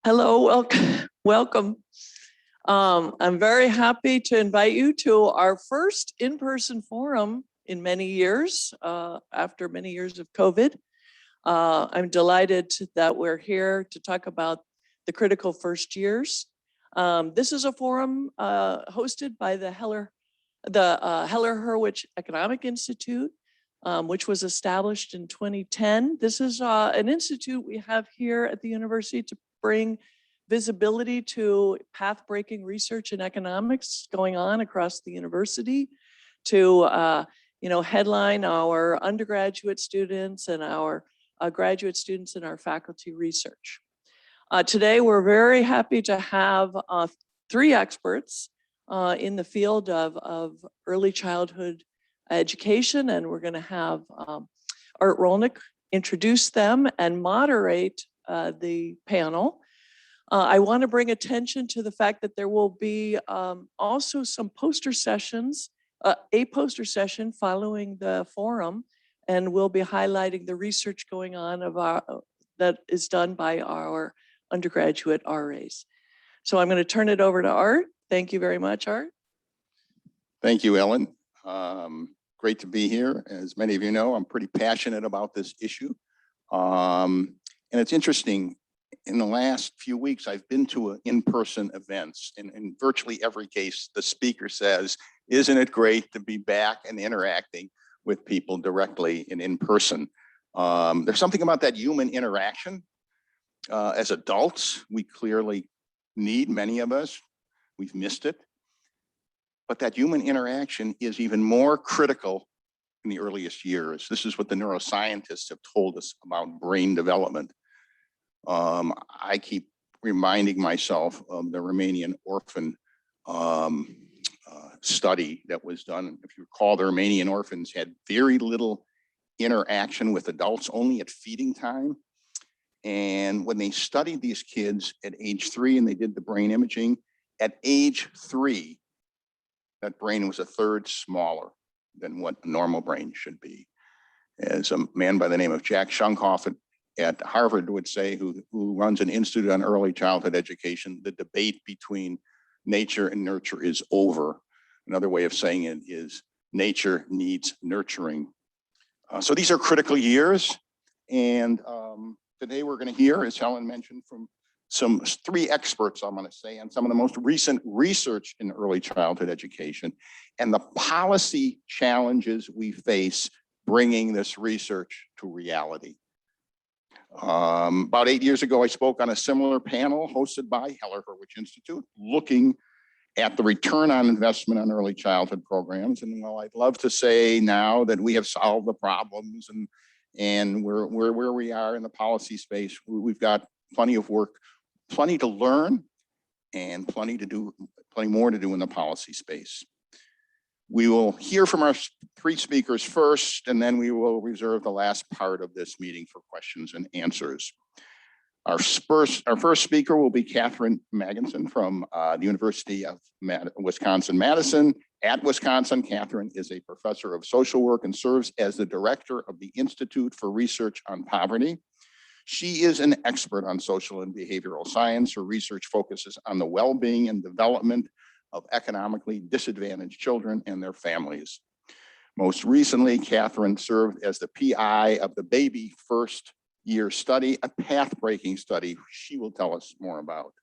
Hello, welcome. I'm very happy to invite you to our first in-person forum in many years, after many years of COVID. I'm delighted that we're here to talk about the critical first years. This is a forum hosted by the Heller-Hurwicz Economic Institute, which was established in 2010. This is an institute we have here at the university to bring visibility to path-breaking research in economics going on across the university, to headline our undergraduate students and our graduate students in our faculty research. Today, we're very happy to have three experts in the field of early childhood education, and we're going to have Art Rolnick introduce them and moderate the panel. I want to bring attention to the fact that there will be also some poster sessions, a poster session following the forum, and we'll be highlighting the research going on that is done by our undergraduate RAs. So I'm going to turn it over to Art. Thank you very much, Art. Thank you, Ellen. Great to be here. As many of you know, I'm pretty passionate about this issue. And it's interesting, in the last few weeks, I've been to in-person events, and in virtually every case, the speaker says, isn't it great to be back and interacting with people directly and in person? There's something about that human interaction. As adults, we clearly need, many of us, we've missed it. But that human interaction is even more critical in the earliest years. This is what the neuroscientists have told us about brain development. I keep reminding myself of the Romanian orphan study that was done. If you recall, the Romanian orphans had very little interaction with adults, only at feeding time. And when they studied these kids at age 3 and they did the brain imaging, at age 3, that brain was a third smaller than what a normal brain should be. As a man by the name of Jack Shunkoff at Harvard would say, who runs an institute on early childhood education, the debate between nature and nurture is over. Another way of saying it is nature needs nurturing. So these are critical years. And today we're going to hear, as Helen mentioned, from three experts, I'm going to say, on some of the most recent research in early childhood education and the policy challenges we face bringing this research to reality. About 8 years ago, I spoke on a similar panel hosted by Heller-Hurwicz Institute, looking at the return on investment on early childhood programs. And well, I'd love to say now that we have solved the problems and we're where we are in the policy space. We've got plenty of work, plenty to learn, and plenty more to do in the policy space. We will hear from our three speakers first, and then we will reserve the last part of this meeting for questions and answers. Our first speaker will be Katherine Magnuson from the University of Wisconsin-Madison. At Wisconsin, Katherine is a professor of social work and serves as the director of the Institute for Research on Poverty. She is an expert on social and behavioral science. Her research focuses on the well-being and development of economically disadvantaged children and their families. Most recently, Katherine served as the PI of the Baby First Year Study, a path-breaking study she will tell us more about.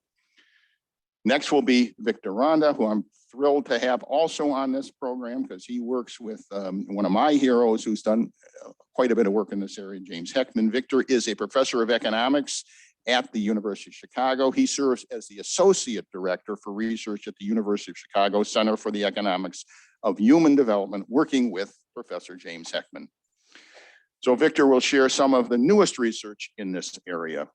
Next will be Victor Ronda, who I'm thrilled to have also on this program because he works with one of my heroes who's done quite a bit of work in this area, James Heckman. Victor is a professor of economics at the University of Chicago. He serves as the associate director for research at the University of Chicago Center for the Economics of Human Development, working with Professor James Heckman. So Victor will share some of the newest research in this area.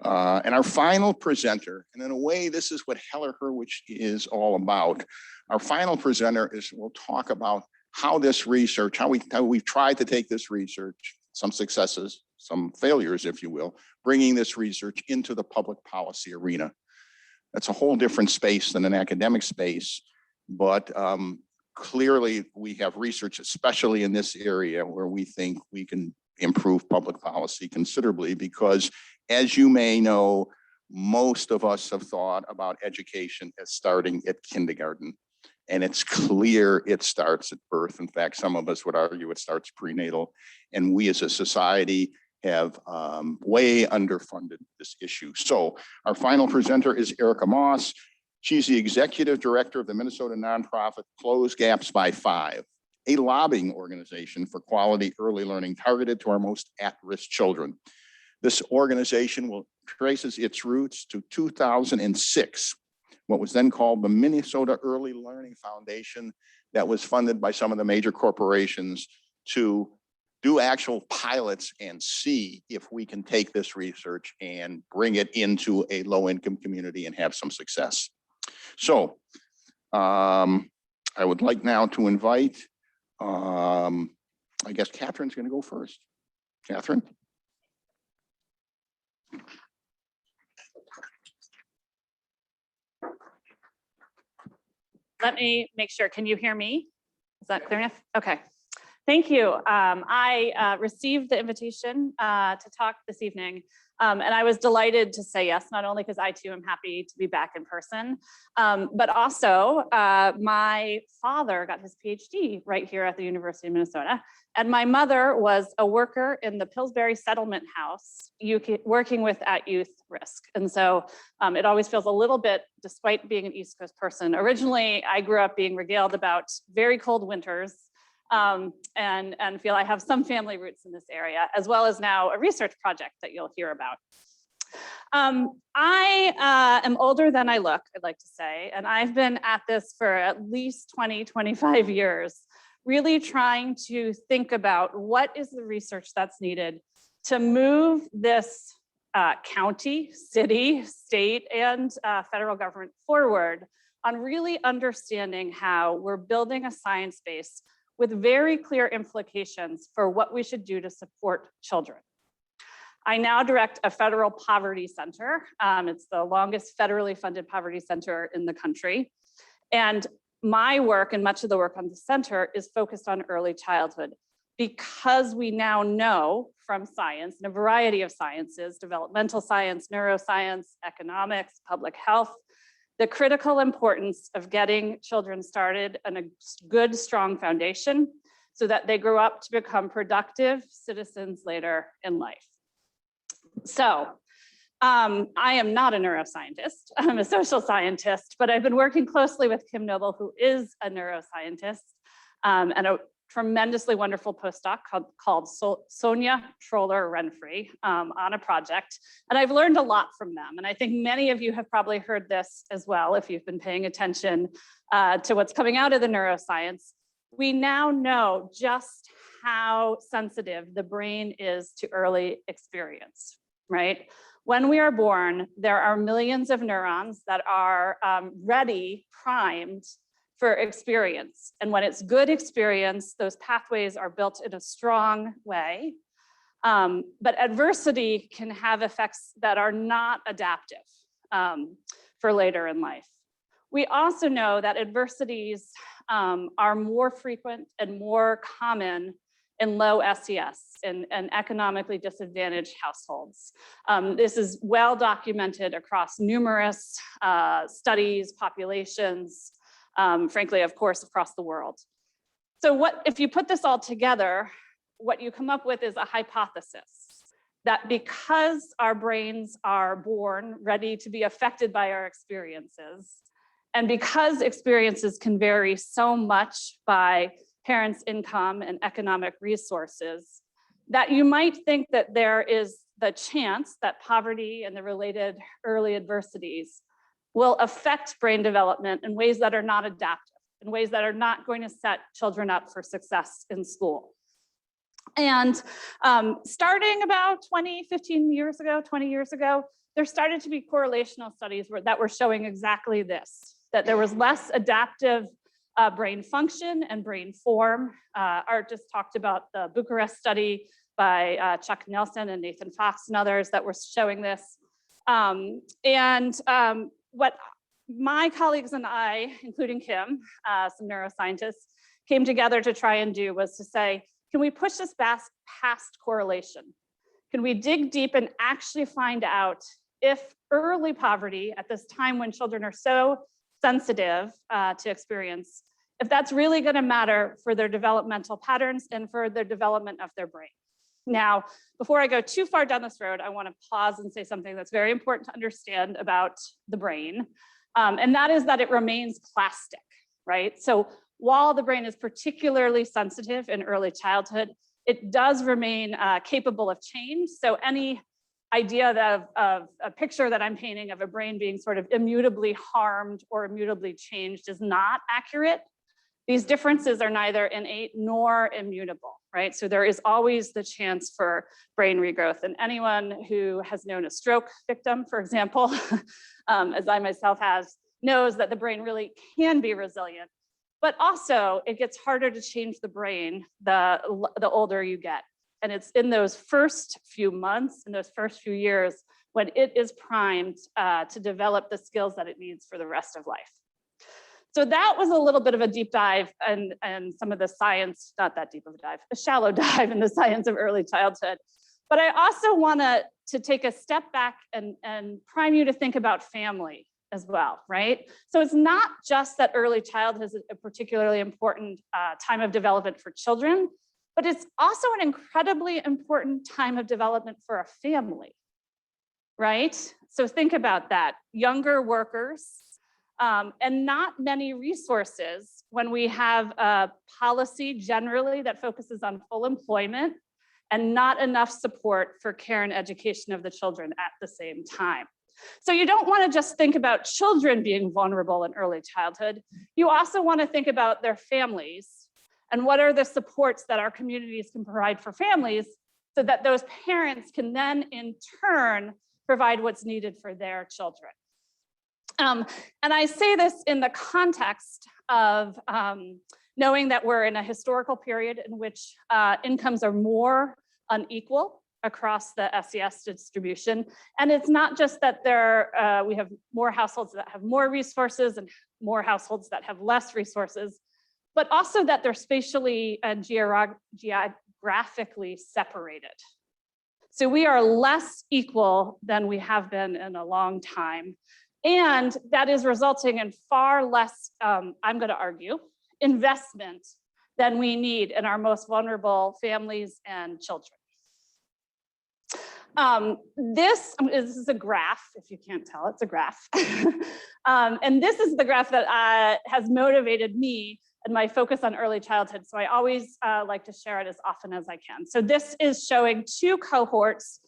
And our final presenter, and in a way, this is what Heller-Hurwicz is all about. Our final presenter will talk about how this research, how we've tried to take this research, some successes, some failures, if you will, bringing this research into the public policy arena. That's a whole different space than an academic space, but clearly we have research, especially in this area, where we think we can improve public policy considerably because, as you may know, most of us have thought about education as starting at kindergarten. And it's clear it starts at birth. In fact, some of us would argue it starts prenatal. And we as a society have way underfunded this issue. So our final presenter is Ericca Maas. She's the executive director of the Minnesota nonprofit Close Gaps by 5, a lobbying organization for quality early learning targeted to our most at-risk children. This organization traces its roots to 2006, what was then called the Minnesota Early Learning Foundation, that was funded by some of the major corporations to do actual pilots and see if we can take this research and bring it into a low-income community and have some success. So I would like now to invite, I guess Katherine's going to go first. Katherine. Let me make sure. Can you hear me? Is that clear enough? Okay. Thank you. I received the invitation to talk this evening, and I was delighted to say yes, not only because I too am happy to be back in person, but also my father got his PhD right here at the University of Minnesota, and my mother was a worker in the Pillsbury Settlement House, working with at-youth risk. And so it always feels a little bit, despite being an East Coast person, originally I grew up being regaled about very cold winters, and feel I have some family roots in this area, as well as now a research project that you'll hear about. I am older than I look, I'd like to say, and I've been at this for at least 20, 25 years, really trying to think about what is the research that's needed to move this county, city, state, and federal government forward on really understanding how we're building a science base with very clear implications for what we should do to support children. I now direct a federal poverty center. It's the longest federally funded poverty center in the country. And my work and much of the work on the center is focused on early childhood, because we now know from science, and a variety of sciences, developmental science, neuroscience, economics, public health, the critical importance of getting children started on a good, strong foundation so that they grow up to become productive citizens later in life. So I am not a neuroscientist, I'm a social scientist, but I've been working closely with Kim Noble, who is a neuroscientist, and a tremendously wonderful postdoc called Sonia Troller-Renfrey on a project. And I've learned a lot from them. And I think many of you have probably heard this as well, if you've been paying attention to what's coming out of the neuroscience. We now know just how sensitive the brain is to early experience, right? When we are born, there are millions of neurons that are ready, primed for experience. And when it's good experience, those pathways are built in a strong way. But adversity can have effects that are not adaptive for later in life. We also know that adversities are more frequent and more common in low SES, in economically disadvantaged households. This is well documented across numerous studies, populations, frankly, of course, across the world. So what if you put this all together, what you come up with is a hypothesis that because our brains are born ready to be affected by our experiences, and because experiences can vary so much by parents' income and economic resources, that you might think that there is the chance that poverty and the related early adversities will affect brain development in ways that are not adaptive, in ways that are not going to set children up for success in school. And starting about 20 years ago, there started to be correlational studies that were showing exactly this, that there was less adaptive brain function and brain form. Art just talked about the Bucharest study by Chuck Nelson and Nathan Fox and others that were showing this. What my colleagues and I, including Kim, some neuroscientists, came together to try and do was to say, can we push this past correlation? Can we dig deep and actually find out if early poverty at this time when children are so sensitive to experience, if that's really going to matter for their developmental patterns and for their development of their brain. Now, before I go too far down this road, I want to pause and say something that's very important to understand about the brain. And that is that it remains plastic, right? So while the brain is particularly sensitive in early childhood, it does remain capable of change. So any idea of a picture that I'm painting of a brain being sort of immutably harmed or immutably changed is not accurate. These differences are neither innate nor immutable, right? So there is always the chance for brain regrowth. And anyone who has known a stroke victim, for example, as I myself has, knows that the brain really can be resilient. But also, it gets harder to change the brain the older you get. And it's in those first few months, in those first few years, when it is primed to develop the skills that it needs for the rest of life. So that was a little bit of a deep dive and some of the science, not that deep of a dive, a shallow dive in the science of early childhood. But I also want to take a step back and prime you to think about family as well, right? So it's not just that early childhood is a particularly important time of development for children, but it's also an incredibly important time of development for a family, right? So think about that. Younger workers, and not many resources when we have a policy generally that focuses on full employment and not enough support for care and education of the children at the same time. So you don't want to just think about children being vulnerable in early childhood. You also want to think about their families and what are the supports that our communities can provide for families so that those parents can then in turn provide what's needed for their children. And I say this in the context of knowing that we're in a historical period in which incomes are more unequal across the SES distribution. And it's not just that we have more households that have more resources and more households that have less resources, but also that they're spatially and geographically separated. So we are less equal than we have been in a long time. And that is resulting in far less, I'm going to argue, investment than we need in our most vulnerable families and children. This is a graph, if you can't tell, it's a graph. And this is the graph that has motivated me and my focus on early childhood. So I always like to share it as often as I can. So this is showing two cohorts.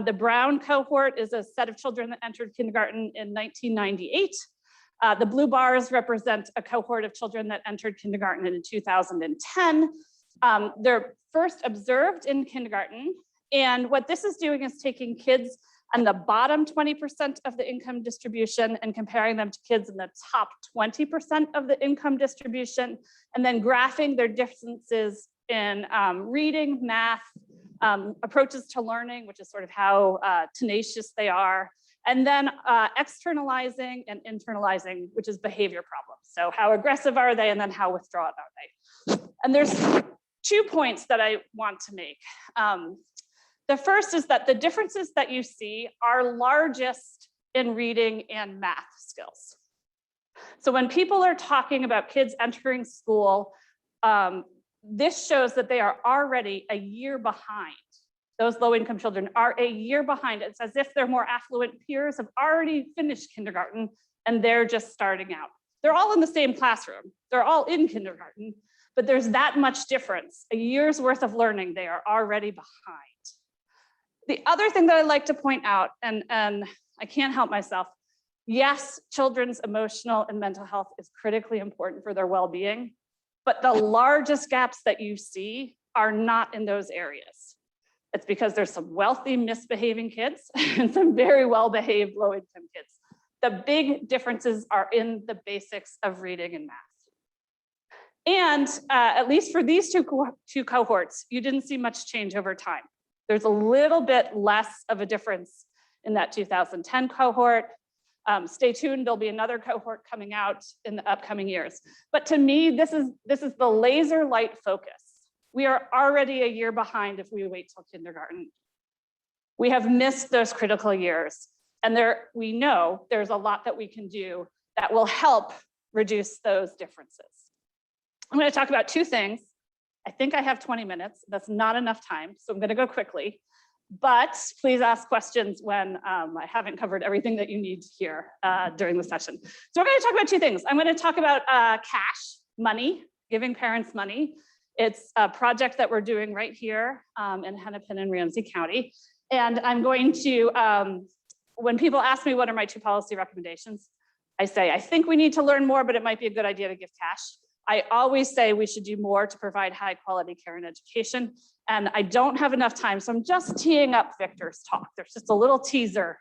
The brown cohort is a set of children that entered kindergarten in 1998. The blue bars represent a cohort of children that entered kindergarten in 2010. They're first observed in kindergarten. And what this is doing is taking kids on the bottom 20% of the income distribution and comparing them to kids in the top 20% of the income distribution, and then graphing their differences in reading, math, approaches to learning, which is sort of how tenacious they are, and then externalizing and internalizing, which is behavior problems. So how aggressive are they, and then how withdrawn are they? And there's 2 points that I want to make. The first is that the differences that you see are largest in reading and math skills. So when people are talking about kids entering school, this shows that they are already a year behind. Those low-income children are a year behind. It's as if their more affluent peers have already finished kindergarten and they're just starting out. They're all in the same classroom. They're all in kindergarten, but there's that much difference. A year's worth of learning, they are already behind. The other thing that I'd like to point out, and I can't help myself, yes, children's emotional and mental health is critically important for their well-being, but the largest gaps that you see are not in those areas. It's because there's some wealthy, misbehaving kids and some very well-behaved low-income kids. The big differences are in the basics of reading and math. And at least for these two cohorts, you didn't see much change over time. There's a little bit less of a difference in that 2010 cohort. Stay tuned, there'll be another cohort coming out in the upcoming years. But to me, this is the laser light focus. We are already a year behind if we wait till kindergarten. We have missed those critical years. And we know there's a lot that we can do that will help reduce those differences. I'm going to talk about two things. I think I have 20 minutes. That's not enough time, so I'm going to go quickly. But please ask questions when I haven't covered everything that you need to hear during the session. So we're going to talk about two things. I'm going to talk about cash, money, giving parents money. It's a project that we're doing right here in Hennepin and Ramsey County. And I'm going to, when people ask me what are my two policy recommendations, I say, I think we need to learn more, but it might be a good idea to give cash. I always say we should do more to provide high quality care and education. And I don't have enough time, so I'm just teeing up Victor's talk. There's just a little teaser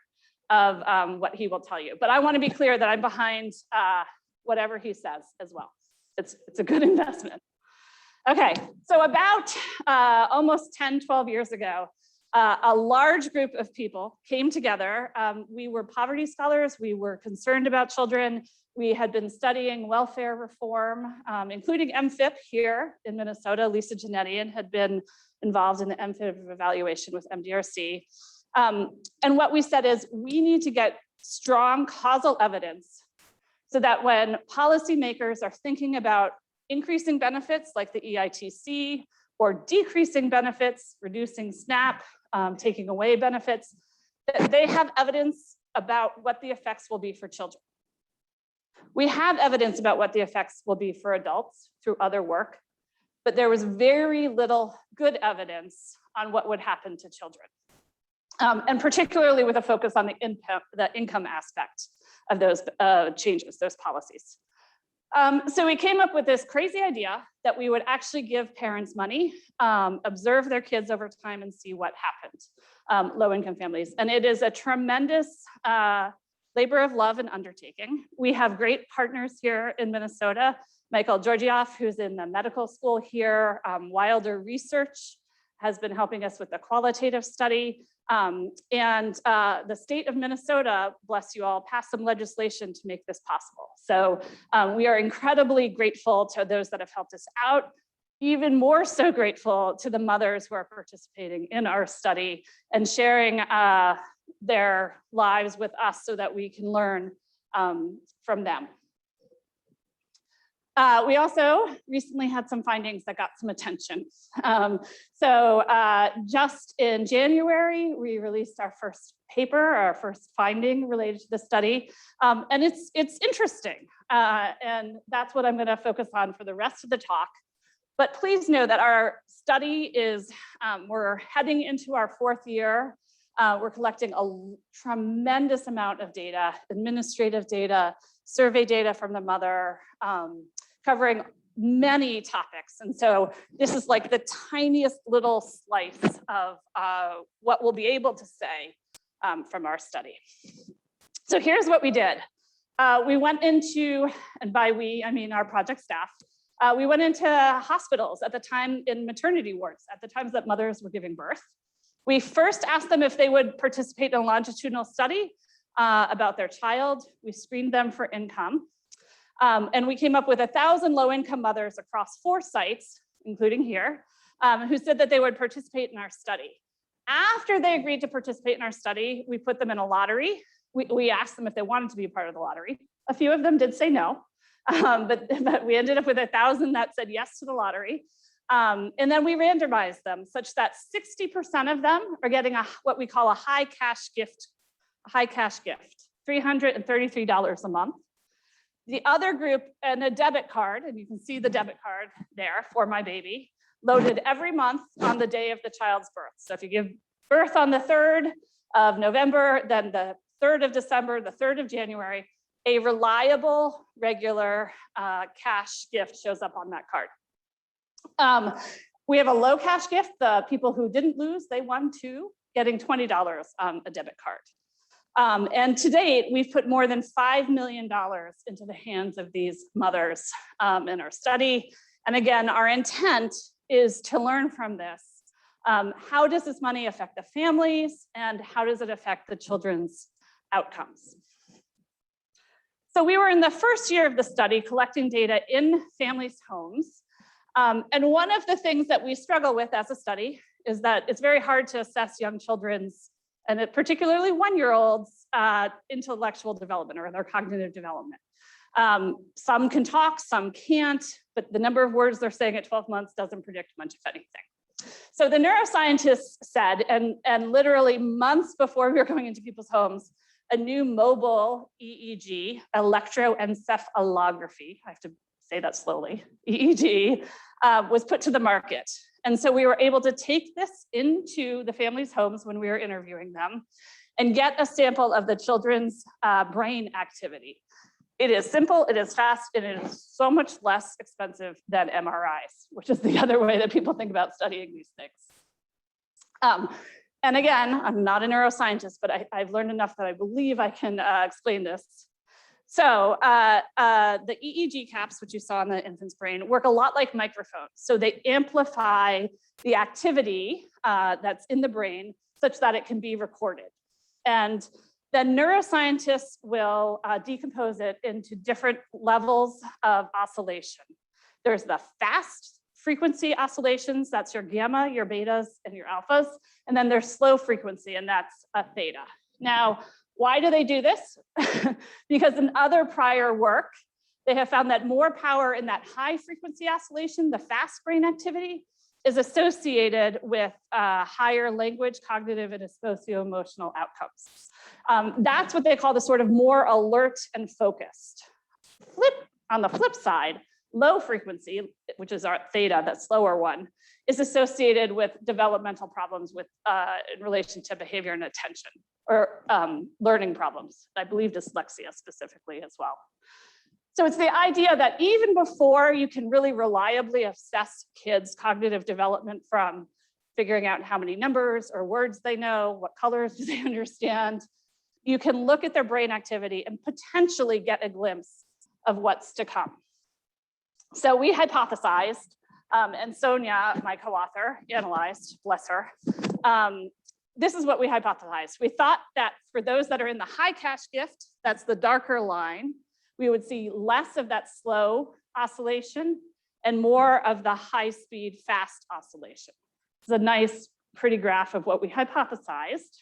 of what he will tell you. But I want to be clear that I'm behind whatever he says as well. It's a good investment. Okay, so about almost 10, 12 years ago, a large group of people came together. We were poverty scholars. We were concerned about children. We had been studying welfare reform, including MFIP here in Minnesota. Lisa Janetian had been involved in the MFIP evaluation with MDRC. And what we said is we need to get strong causal evidence so that when policymakers are thinking about increasing benefits like the EITC or decreasing benefits, reducing SNAP, taking away benefits, that they have evidence about what the effects will be for children. We have evidence about what the effects will be for adults through other work, but there was very little good evidence on what would happen to children. And particularly with a focus on the income aspect of those changes, those policies. So we came up with this crazy idea that we would actually give parents money, observe their kids over time and see what happened, low-income families. And it is a tremendous labor of love and undertaking. We have great partners here in Minnesota. Michael Georgioff, who's in the medical school here, Wilder Research has been helping us with the qualitative study. And the state of Minnesota, bless you all, passed some legislation to make this possible. So we are incredibly grateful to those that have helped us out, even more so grateful to the mothers who are participating in our study and sharing their lives with us so that we can learn from them. We also recently had some findings that got some attention. Just in January, we released our first paper, our first finding related to the study. And it's interesting. And that's what I'm going to focus on for the rest of the talk. But please know that our study is, we're heading into our fourth year. We're collecting a tremendous amount of data, administrative data, survey data from the mother, covering many topics. And so this is like the tiniest little slice of what we'll be able to say from our study. So here's what we did. We went into, and by we, I mean our project staff, we went into hospitals at the time in maternity wards, at the times that mothers were giving birth. We first asked them if they would participate in a longitudinal study about their child. We screened them for income. And we came up with 1,000 low-income mothers across 4 sites, including here, who said that they would participate in our study. After they agreed to participate in our study, we put them in a lottery. We asked them if they wanted to be a part of the lottery. A few of them did say no, but we ended up with 1,000 that said yes to the lottery. And then we randomized them such that 60% of them are getting what we call a high cash gift, $333 a month. The other group, and a debit card, and you can see the debit card there for my baby, loaded every month on the day of the child's birth. So if you give birth on the 3rd of November, then the 3rd of December, the 3rd of January, a reliable, regular cash gift shows up on that card. We have a low cash gift. The people who didn't lose, they won too, getting $20 on a debit card. And to date, we've put more than $5 million into the hands of these mothers in our study. And again, our intent is to learn from this. How does this money affect the families, and how does it affect the children's outcomes? So we were in the first year of the study collecting data in families' homes. And one of the things that we struggle with as a study is that it's very hard to assess young children's and particularly 1-year-olds' intellectual development or their cognitive development. Some can talk, some can't, but the number of words they're saying at 12 months doesn't predict much of anything. So the neuroscientists said, and literally months before we were going into people's homes, a new mobile EEG, electroencephalography, I have to say that slowly, EEG, was put to the market. And so we were able to take this into the families' homes when we were interviewing them and get a sample of the children's brain activity. It is simple, it is fast, and it is so much less expensive than MRIs, which is the other way that people think about studying these things. And again, I'm not a neuroscientist, but I've learned enough that I believe I can explain this. So the EEG caps, which you saw in the infant's brain, work a lot like microphones. So they amplify the activity that's in the brain such that it can be recorded. And then neuroscientists will decompose it into different levels of oscillation. There's the fast frequency oscillations, that's your gamma, your betas, and your alphas. And then there's slow frequency, and that's a theta. Now, why do they do this? Because in other prior work, they have found that more power in that high frequency oscillation, the fast brain activity, is associated with higher language, cognitive, and socio-emotional outcomes. That's what they call the sort of more alert and focused. On the flip side, low frequency, which is our theta, that slower one, is associated with developmental problems with in relation to behavior and attention, or learning problems. I believe dyslexia specifically as well. So it's the idea that even before you can really reliably assess kids' cognitive development from figuring out how many numbers or words they know, what colors do they understand, you can look at their brain activity and potentially get a glimpse of what's to come. So we hypothesized, and Sonia, my co-author, analyzed, bless her. This is what we hypothesized. We thought that for those that are in the high cash gift, that's the darker line, we would see less of that slow oscillation and more of the high speed, fast oscillation. It's a nice, pretty graph of what we hypothesized.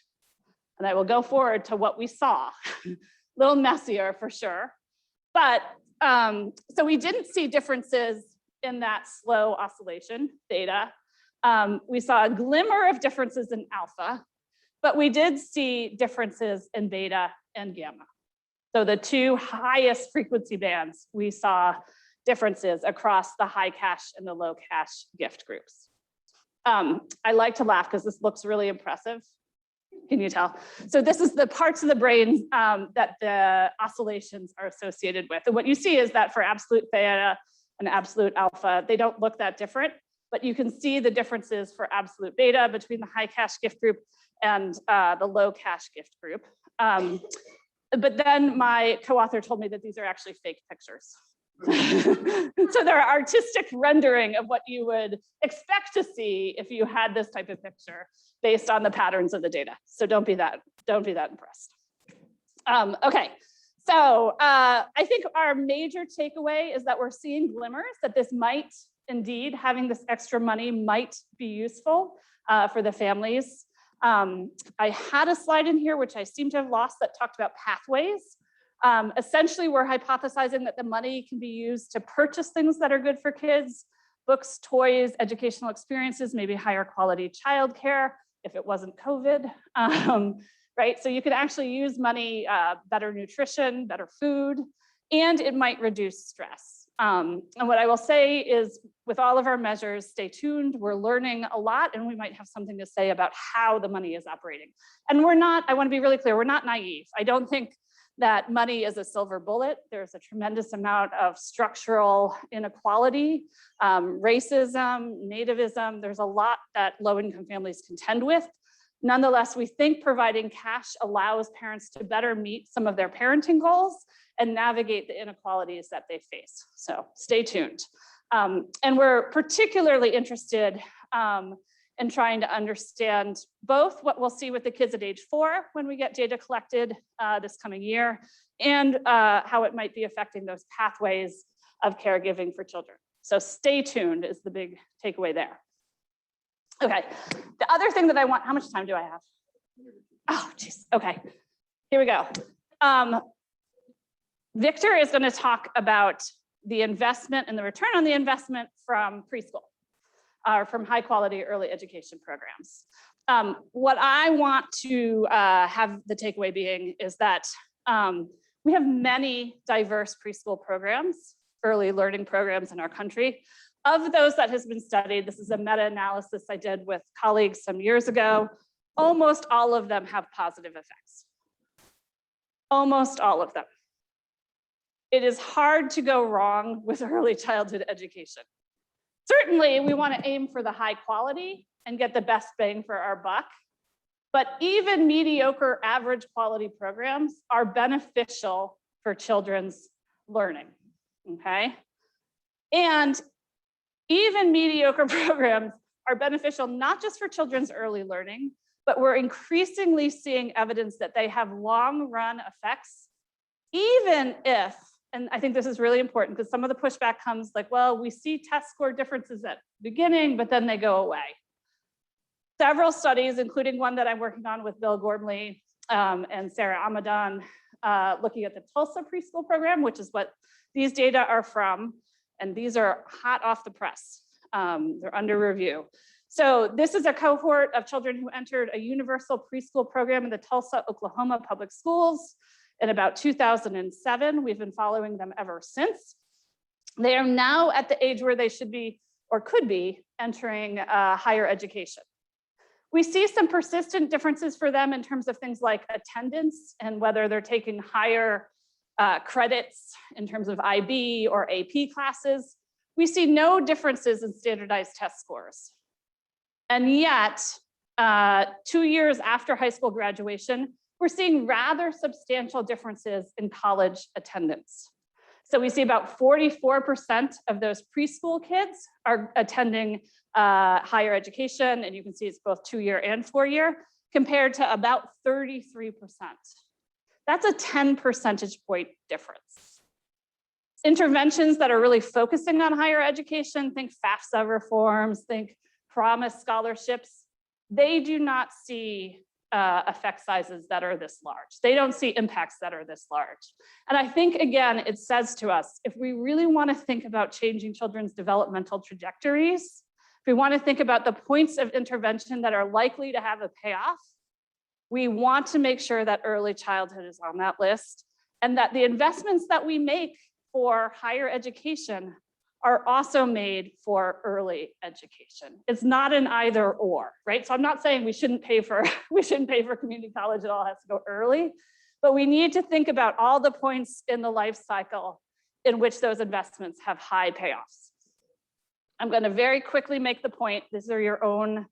And I will go forward to what we saw. A little messier for sure. But so we didn't see differences in that slow oscillation, theta. We saw a glimmer of differences in alpha, but we did see differences in beta and gamma. So the two highest frequency bands, we saw differences across the high cash and the low cash gift groups. I like to laugh because this looks really impressive. Can you tell? So this is the parts of the brain that the oscillations are associated with. And what you see is that for absolute theta and absolute alpha, they don't look that different, but you can see the differences for absolute beta between the high cash gift group and the low cash gift group. But then my co-author told me that these are actually fake pictures. So they're artistic rendering of what you would expect to see if you had this type of picture based on the patterns of the data. So don't be that impressed. Okay, so I think our major takeaway is that we're seeing glimmers that this might indeed, having this extra money might be useful for the families. I had a slide in here, which I seem to have lost, that talked about pathways. Essentially, we're hypothesizing that the money can be used to purchase things that are good for kids, books, toys, educational experiences, maybe higher quality childcare if it wasn't COVID, right? So you could actually use money, better nutrition, better food, and it might reduce stress. And what I will say is with all of our measures, stay tuned. We're learning a lot and we might have something to say about how the money is operating. And we're not, I want to be really clear, we're not naive. I don't think that money is a silver bullet. There's a tremendous amount of structural inequality, racism, nativism. There's a lot that low-income families contend with. Nonetheless, we think providing cash allows parents to better meet some of their parenting goals and navigate the inequalities that they face. So stay tuned. And we're particularly interested in trying to understand both what we'll see with the kids at age 4 when we get data collected this coming year, and how it might be affecting those pathways of caregiving for children. So stay tuned is the big takeaway there. Okay, the other thing that I want, how much time do I have? Oh, geez. Okay, here we go. Victor is going to talk about the investment and the return on the investment from preschool, or from high quality early education programs. What I want to have the takeaway being is that we have many diverse preschool programs, early learning programs in our country. Of those that has been studied, this is a meta-analysis I did with colleagues some years ago, almost all of them have positive effects. Almost all of them. It is hard to go wrong with early childhood education. Certainly, we want to aim for the high quality and get the best bang for our buck, but even mediocre average quality programs are beneficial for children's learning, okay? And even mediocre programs are beneficial not just for children's early learning, but we're increasingly seeing evidence that they have long-run effects, even if, and I think this is really important because some of the pushback comes like, well, we see test score differences at the beginning, but then they go away. Several studies, including one that I'm working on with Bill Gormley and Sarah Amadan, looking at the Tulsa preschool program, which is what these data are from, and these are hot off the press. They're under review. So this is a cohort of children who entered a universal preschool program in the Tulsa, Oklahoma public schools in about 2007. We've been following them ever since. They are now at the age where they should be or could be entering higher education. We see some persistent differences for them in terms of things like attendance and whether they're taking higher credits in terms of IB or AP classes. We see no differences in standardized test scores. And yet, 2 years after high school graduation, we're seeing rather substantial differences in college attendance. So we see about 44% of those preschool kids are attending higher education, and you can see it's both 2-year and 4-year, compared to about 33%. That's a 10 percentage point difference. Interventions that are really focusing on higher education, think FAFSA reforms, think Promise scholarships, they do not see effect sizes that are this large. They don't see impacts that are this large. And I think, again, it says to us, if we really want to think about changing children's developmental trajectories, if we want to think about the points of intervention that are likely to have a payoff, we want to make sure that early childhood is on that list and that the investments that we make for higher education are also made for early education. It's not an either or, right? So I'm not saying we shouldn't pay for community college, it all has to go early, but we need to think about all the points in the life cycle in which those investments have high payoffs. I'm gonna very quickly make the point, these are your own,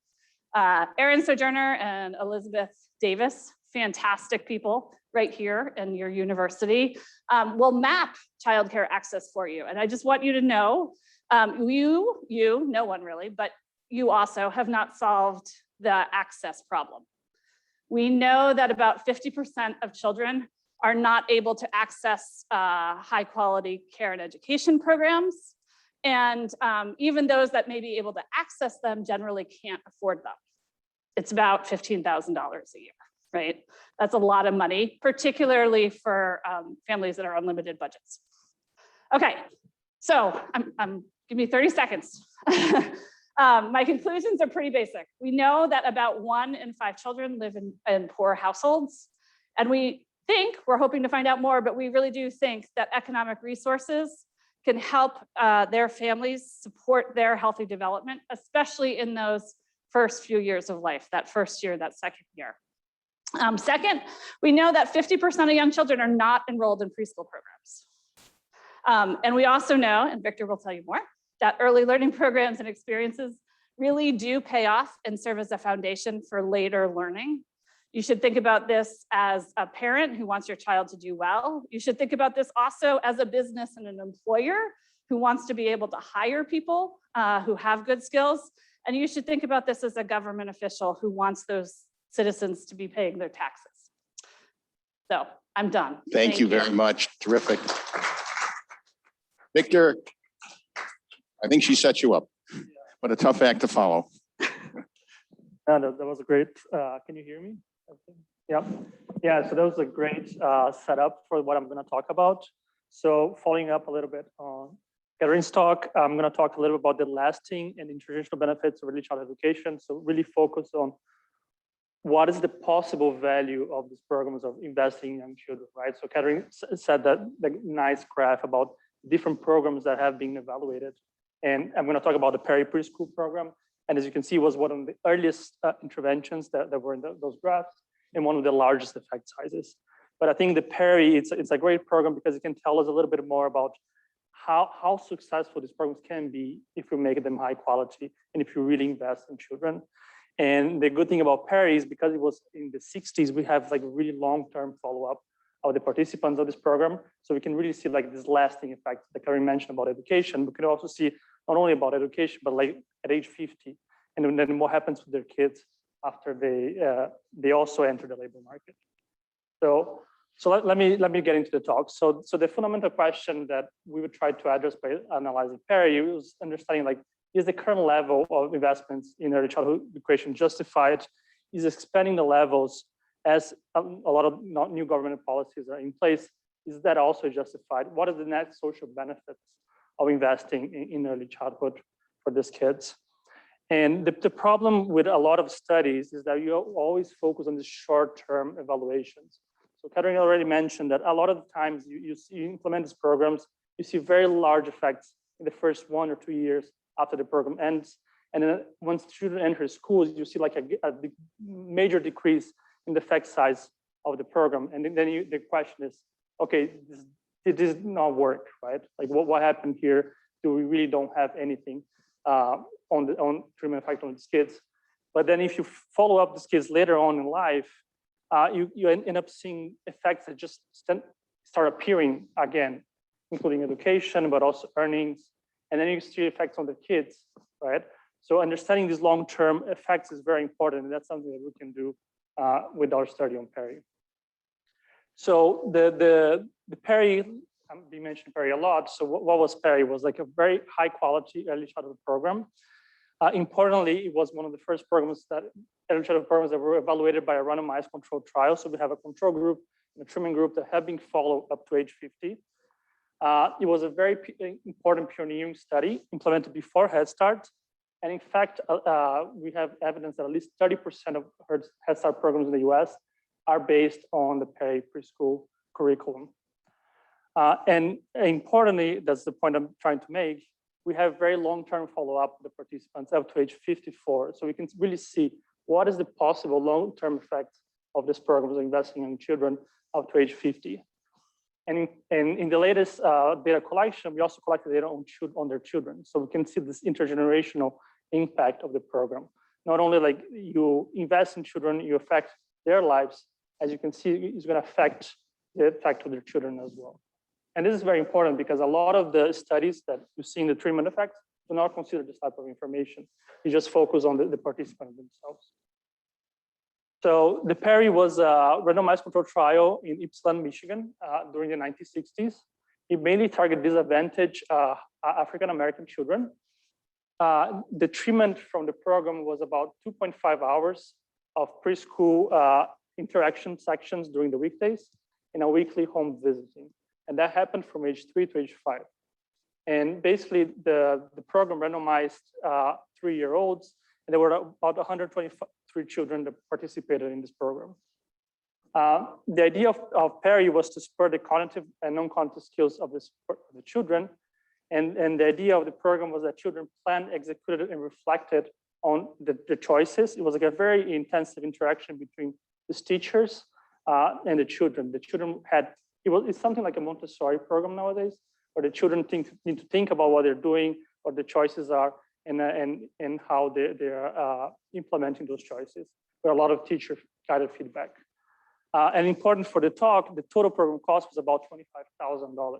Erin Sojourner and Elizabeth Davis, fantastic people right here in your university, will map childcare access for you. And I just want you to know, no one really, but you also have not solved the access problem. We know that about 50% of children are not able to access high quality care and education programs. And even those that may be able to access them generally can't afford them. It's about $15,000 a year, right? That's a lot of money, particularly for families that are on limited budgets. Okay, so give me 30 seconds. My conclusions are pretty basic. We know that about 1 in 5 children live in poor households. And we think, we're hoping to find out more, but we really do think that economic resources can help their families support their healthy development, especially in those first few years of life, that first year, that second year. Second, we know that 50% of young children are not enrolled in preschool programs. And we also know, and Victor will tell you more, that early learning programs and experiences really do pay off and serve as a foundation for later learning. You should think about this as a parent who wants your child to do well. You should think about this also as a business and an employer who wants to be able to hire people who have good skills. And you should think about this as a government official who wants those citizens to be paying their taxes. So I'm done. Thank you very much. Terrific. Victor, I think she set you up, but a tough act to follow. No, that was a great. Can you hear me? Yeah, so that was a great setup for what I'm going to talk about. So following up a little bit on Katherine's talk, I'm going to talk a little bit about the lasting and intergenerational benefits of early childhood education. So really focus on what is the possible value of these programs of investing in young children, right? So Katherine said that the nice graph about different programs that have been evaluated. And I'm going to talk about the preschool program. And as you can see, was one of the earliest interventions that were in those graphs and one of the largest effect sizes. But I think the it's a great program because it can tell us a little bit more about how successful these programs can be if we make them high quality and if you really invest in children. And the good thing about Perry is because it was in the 60s, we have like really long-term follow-up of the participants of this program. So we can really see like this lasting effect that Katherine mentioned about education. We can also see not only about education, but like at age 50, and then what happens with their kids after they also enter the labor market. So let me get into the talk. So the fundamental question that we would try to address by analyzing Perry was understanding like, is the current level of investments in early childhood education justified? Is expanding the levels as a lot of new government policies are in place? Is that also justified? What are the net social benefits of investing in early childhood for these kids? And the problem with a lot of studies is that you always focus on the short-term evaluations. So Katherine already mentioned that a lot of the times you implement these programs, you see very large effects in the first 1 or 2 years after the program ends. And then once students enter schools, you see like a major decrease in the effect size of the program. And then the question is, okay, did this not work, right? Like what happened here? Do we really don't have anything on treatment effect on these kids? But then if you follow up these kids later on in life, you end up seeing effects that just start appearing again, including education, but also earnings. And then you see effects on the kids, right? So understanding these long-term effects is very important. And that's something that we can do with our study on Perry. So the Perry, we mentioned Perry a lot. So what was Perry? It was like a very high quality early childhood program. Importantly, it was one of the first programs early childhood programs that were evaluated by a randomized controlled trial. So we have a control group and a treatment group that have been followed up to age 50. It was a very important pioneering study implemented before Head Start. And in fact, we have evidence that at least 30% of Head Start programs in the US are based on the Perry preschool curriculum. And importantly, that's the point I'm trying to make, we have very long-term follow-up of the participants up to age 54. So we can really see what is the possible long-term effect of this program of investing in children up to age 50. And in the latest data collection, we also collected data on their children. So we can see this intergenerational impact of the program. Not only like you invest in children, you affect their lives, as you can see, it's going to affect the effect of their children as well. And this is very important because a lot of the studies that you see in the treatment effects do not consider this type of information. You just focus on the participants themselves. So the Perry was a randomized controlled trial in Ypsilanti, Michigan during the 1960s. It mainly targeted disadvantaged African-American children. The treatment from the program was about 2.5 hours of preschool interaction sections during the weekdays and a weekly home visiting. And that happened from age 3 to age 5. And basically the program randomized 3-year-olds, and there were about 123 children that participated in this program. The idea of Perry was to spur the cognitive and non-cognitive skills of the children. And the idea of the program was that children planned, executed, and reflected on the choices. It was like a very intensive interaction between the teachers and the children. The children had, it's something like a Montessori program nowadays, where the children need to think about what they're doing, what the choices are, and how they're implementing those choices. There are a lot of teacher-guided feedback. And important for the talk, the total program cost was about $25,000.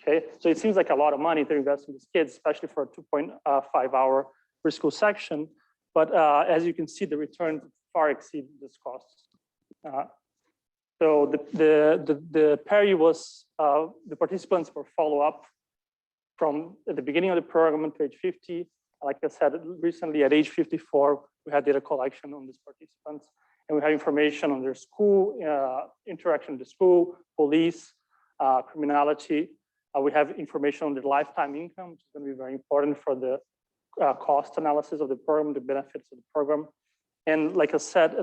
Okay, so it seems like a lot of money to invest in these kids, especially for a 2.5-hour preschool section. But as you can see, the returns far exceed this cost. So the Perry was, the participants were follow up from at the beginning of the program until age 50. Like I said, recently at age 54, we had data collection on these participants. And we have information on their school, interaction with the school, police, criminality. We have information on their lifetime income, which is going to be very important for the cost analysis of the program, the benefits of the program. And like I said,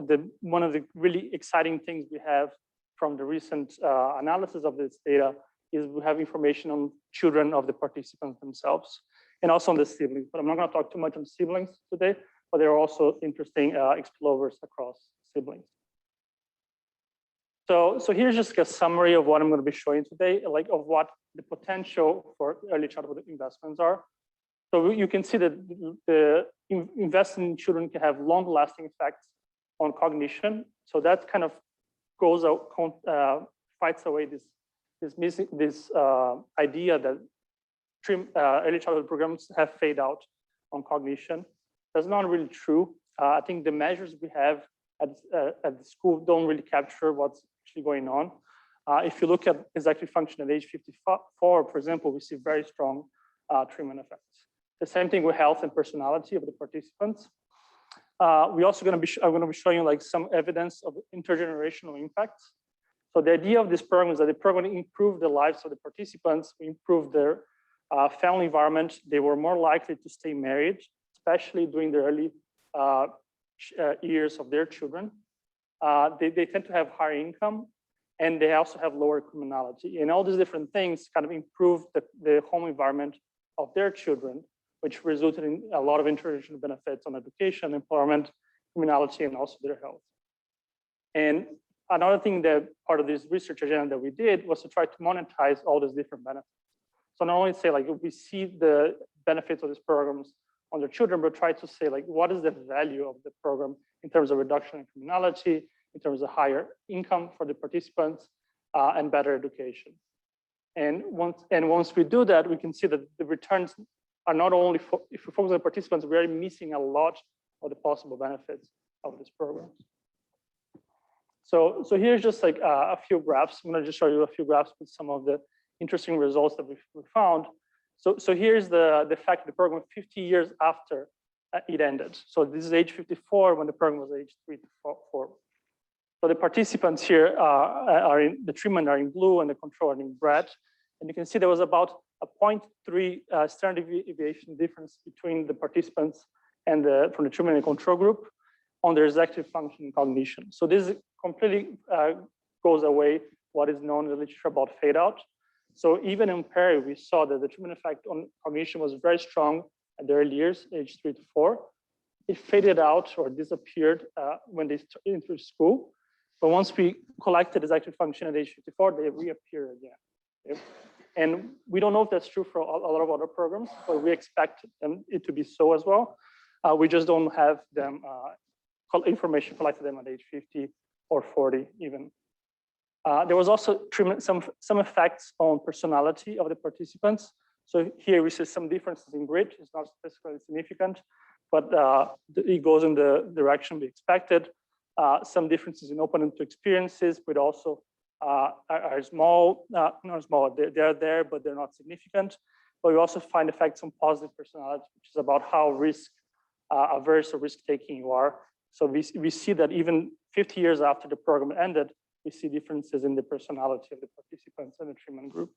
one of the really exciting things we have from the recent analysis of this data is we have information on children of the participants themselves and also on the siblings. But I'm not going to talk too much on siblings today, but there are also interesting spillovers across siblings. So here's just a summary of what I'm going to be showing today, like of what the potential for early childhood investments are. So you can see that the investing in children can have long-lasting effects on cognition. So that kind of goes out, fights away this idea that early childhood programs have fade out on cognition. That's not really true. I think the measures we have at the school don't really capture what's actually going on. If you look at executive function at age 54, for example, we see very strong treatment effects. The same thing with health and personality of the participants. We also I'm going to be showing you like some evidence of intergenerational impacts. So the idea of this program is that the program improved the lives of the participants, improved their family environment. They were more likely to stay married, especially during the early years of their children. They tend to have higher income, and they also have lower criminality. And all these different things kind of improve the home environment of their children, which resulted in a lot of intergenerational benefits on education, employment, criminality, and also their health. And another thing that part of this research agenda that we did was to try to monetize all these different benefits. So not only say like we see the benefits of these programs on their children, but try to say like what is the value of the program in terms of reduction in criminality, in terms of higher income for the participants, and better education. And once we do that, we can see that the returns are not only if we focus on the participants, we're missing a lot of the possible benefits of this program. So here's just like a few graphs. I'm going to just show you a few graphs with some of the interesting results that we found. So here's the fact that the program 50 years after it ended. So this is age 54 when the program was age 3 to 4. So the participants here are in the treatment are in blue and the control are in red. And you can see there was about a 0.3 standard deviation difference between the participants and from the treatment and control group on their executive function and cognition. So this completely goes away what is known in the literature about fade out. So even in Perry, we saw that the treatment effect on cognition was very strong at the early years, age 3 to 4. It faded out or disappeared when they entered school. But once we collected executive function at age 54, they reappear again. Okay? And we don't know if that's true for a lot of other programs, but we expect it to be so as well. We just don't have them information collected them at age 50 or 40 even. There was also some effects on personality of the participants. So here we see some differences in grit. It's not statistically significant, but it goes in the direction we expected. Some differences in open to experiences, but also are small, not small. They're there, but they're not significant. But we also find effects on positive personality, which is about how risk averse or risk taking you are. So we see that even 50 years after the program ended, we see differences in the personality of the participants and the treatment group.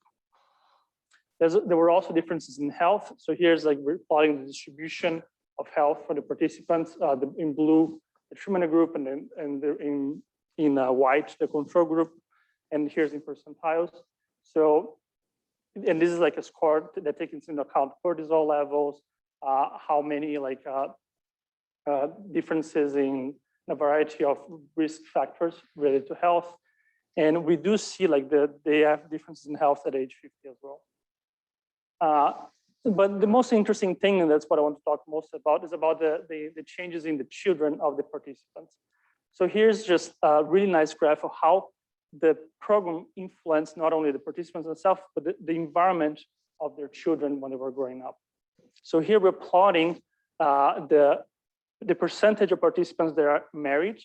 There were also differences in health. So here's like we're plotting the distribution of health for the participants. In blue, the treatment group, and then in white, the control group. And here's in percentiles. So, and this is like a score that takes into account cortisol levels, how many like differences in a variety of risk factors related to health. And we do see like they have differences in health at age 50 as well. But the most interesting thing, and that's what I want to talk most about, is about the changes in the children of the participants. So here's just a really nice graph of how the program influenced not only the participants themselves, but the environment of their children when they were growing up. So here we're plotting the percentage of participants that are married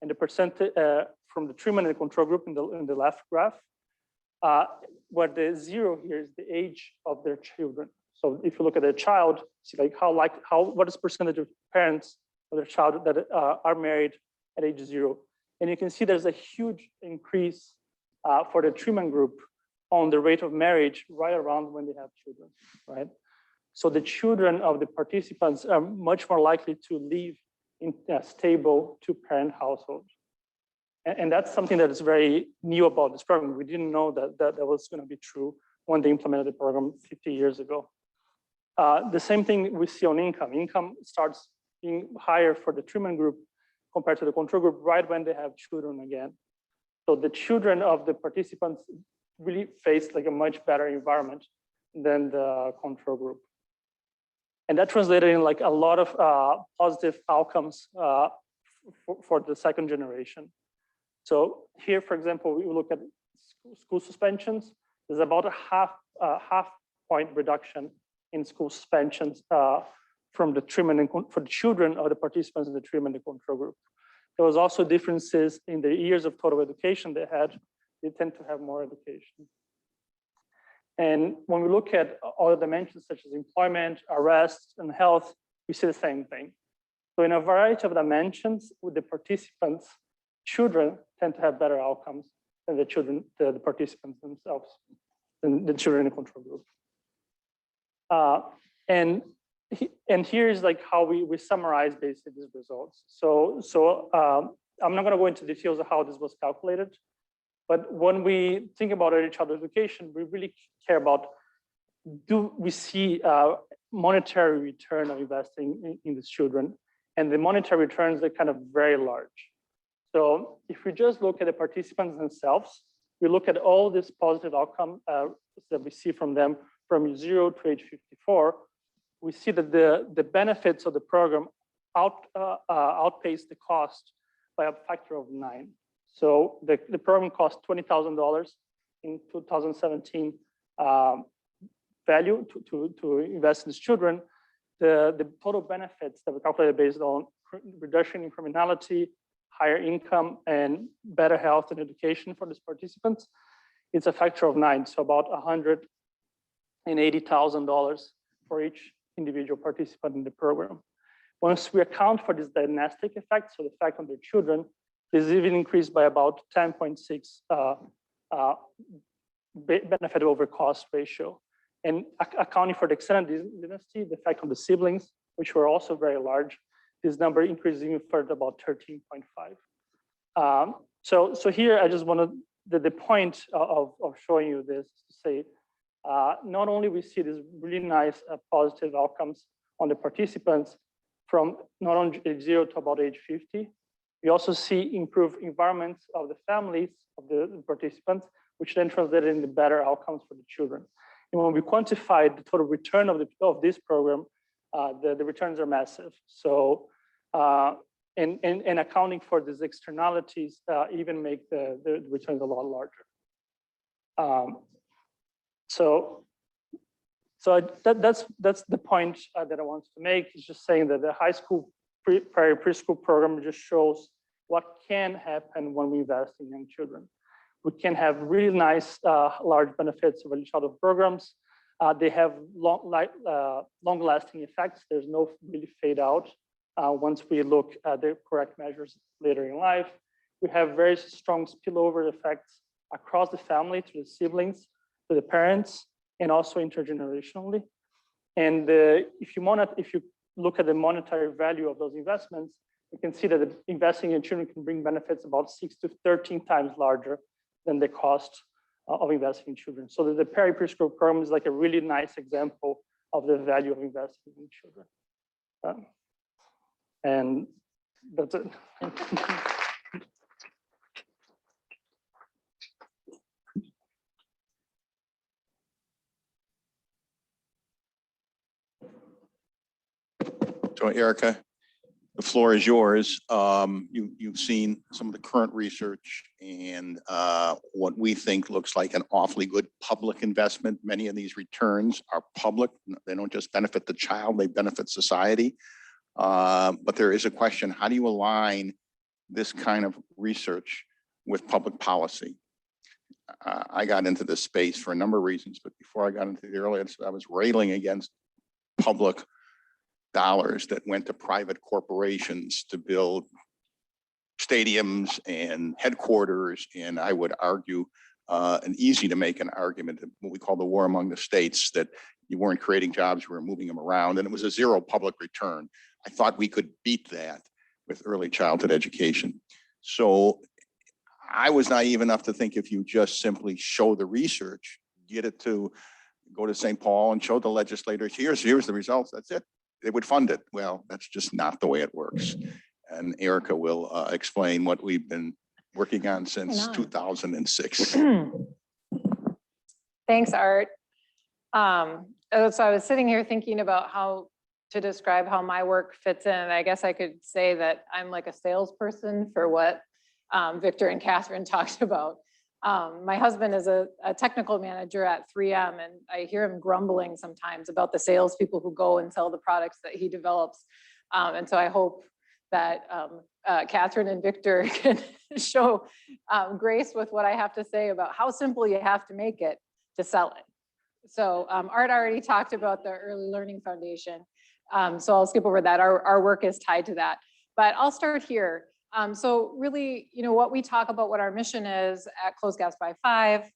and the percentage from the treatment and the control group in the left graph, where the 0 here is the age of their children. So if you look at a child, see like what is percentage of parents of their child that are married at age 0. And you can see there's a huge increase for the treatment group on the rate of marriage right around when they have children, right? So the children of the participants are much more likely to live in a stable two-parent household. And that's something that is very new about this program. We didn't know that was going to be true when they implemented the program 50 years ago. The same thing we see on income. Income starts being higher for the treatment group compared to the control group right when they have children again. So the children of the participants really face like a much better environment than the control group. And that translated in like a lot of positive outcomes for the second generation. So here, for example, we look at school suspensions. There's about a half point reduction in school suspensions from the treatment and for the children of the participants in the treatment and control group. There was also differences in the years of total education they had. They tend to have more education. And when we look at other dimensions such as employment, arrest, and health, we see the same thing. So in a variety of dimensions with the participants, children tend to have better outcomes than the children, the participants themselves, than the children in the control group. And here's like how we summarize basically these results. So I'm not going to go into details of how this was calculated, but when we think about early childhood education, we really care about, do we see monetary return of investing in these children? And the monetary returns are kind of very large. So if we just look at the participants themselves, we look at all this positive outcome that we see from them from 0 to age 54, we see that the benefits of the program outpace the cost by a factor of 9. So the program cost $20,000 in 2017 value to invest in these children. The total benefits that we calculated based on reduction in criminality, higher income, and better health and education for these participants, it's a factor of 9, so about $180,000 for each individual participant in the program. Once we account for this dynastic effect, so the effect on their children, this even increased by about 10.6 benefit over cost ratio. And accounting for the extended dynasty, the effect on the siblings, which were also very large, this number increases even further, about 13.5. So here I just wanted the point of showing you this to say, not only we see these really nice positive outcomes on the participants from not only age 0 to about age 50, we also see improved environments of the families of the participants, which then translated into better outcomes for the children. And when we quantified the total return of this program, the returns are massive. So, and accounting for these externalities even make the returns a lot larger. So that's the point that I wanted to make. Is just saying that the high school prior preschool program just shows what can happen when we invest in young children. We can have really nice large benefits of early childhood programs. They have long-lasting effects. There's no really fade out once we look at the correct measures later in life. We have very strong spillover effects across the family, to the siblings, to the parents, and also intergenerationally. And if you look at the monetary value of those investments, you can see that investing in children can bring benefits about 6 to 13 times larger than the cost of investing in children. So the peri-preschool program is like a really nice example of the value of investing in children. And that's it. So Ericca, the floor is yours. You've seen some of the current research and what we think looks like an awfully good public investment. Many of these returns are public. They don't just benefit the child, they benefit society. But there is a question, how do you align this kind of research with public policy? I got into this space for a number of reasons, but before I got into the earlier, I was railing against public dollars that went to private corporations to build stadiums and headquarters, and I would argue, and easy to make an argument, what we call the war among the states, that you weren't creating jobs, you were moving them around, and it was a zero public return. I thought we could beat that with early childhood education. So I was naive enough to think if you just simply show the research, get it to go to St. Paul and show the legislators, here's the results, that's it. They would fund it. Well, that's just not the way it works. And Ericca will explain what we've been working on since 2006. Thanks, Art. So I was sitting here thinking about how to describe how my work fits in. And I guess I could say that I'm like a salesperson for what Victor and Katherine talked about. My husband is a technical manager at 3M, and I hear him grumbling sometimes about the salespeople who go and sell the products that he develops. And so I hope that Katherine and Victor can show grace with what I have to say about how simple you have to make it to sell it. So Art already talked about the Early Learning Foundation. So I'll skip over that. Our work is tied to that. But I'll start here. So really, what we talk about, what our mission is at Close Gaps by 5,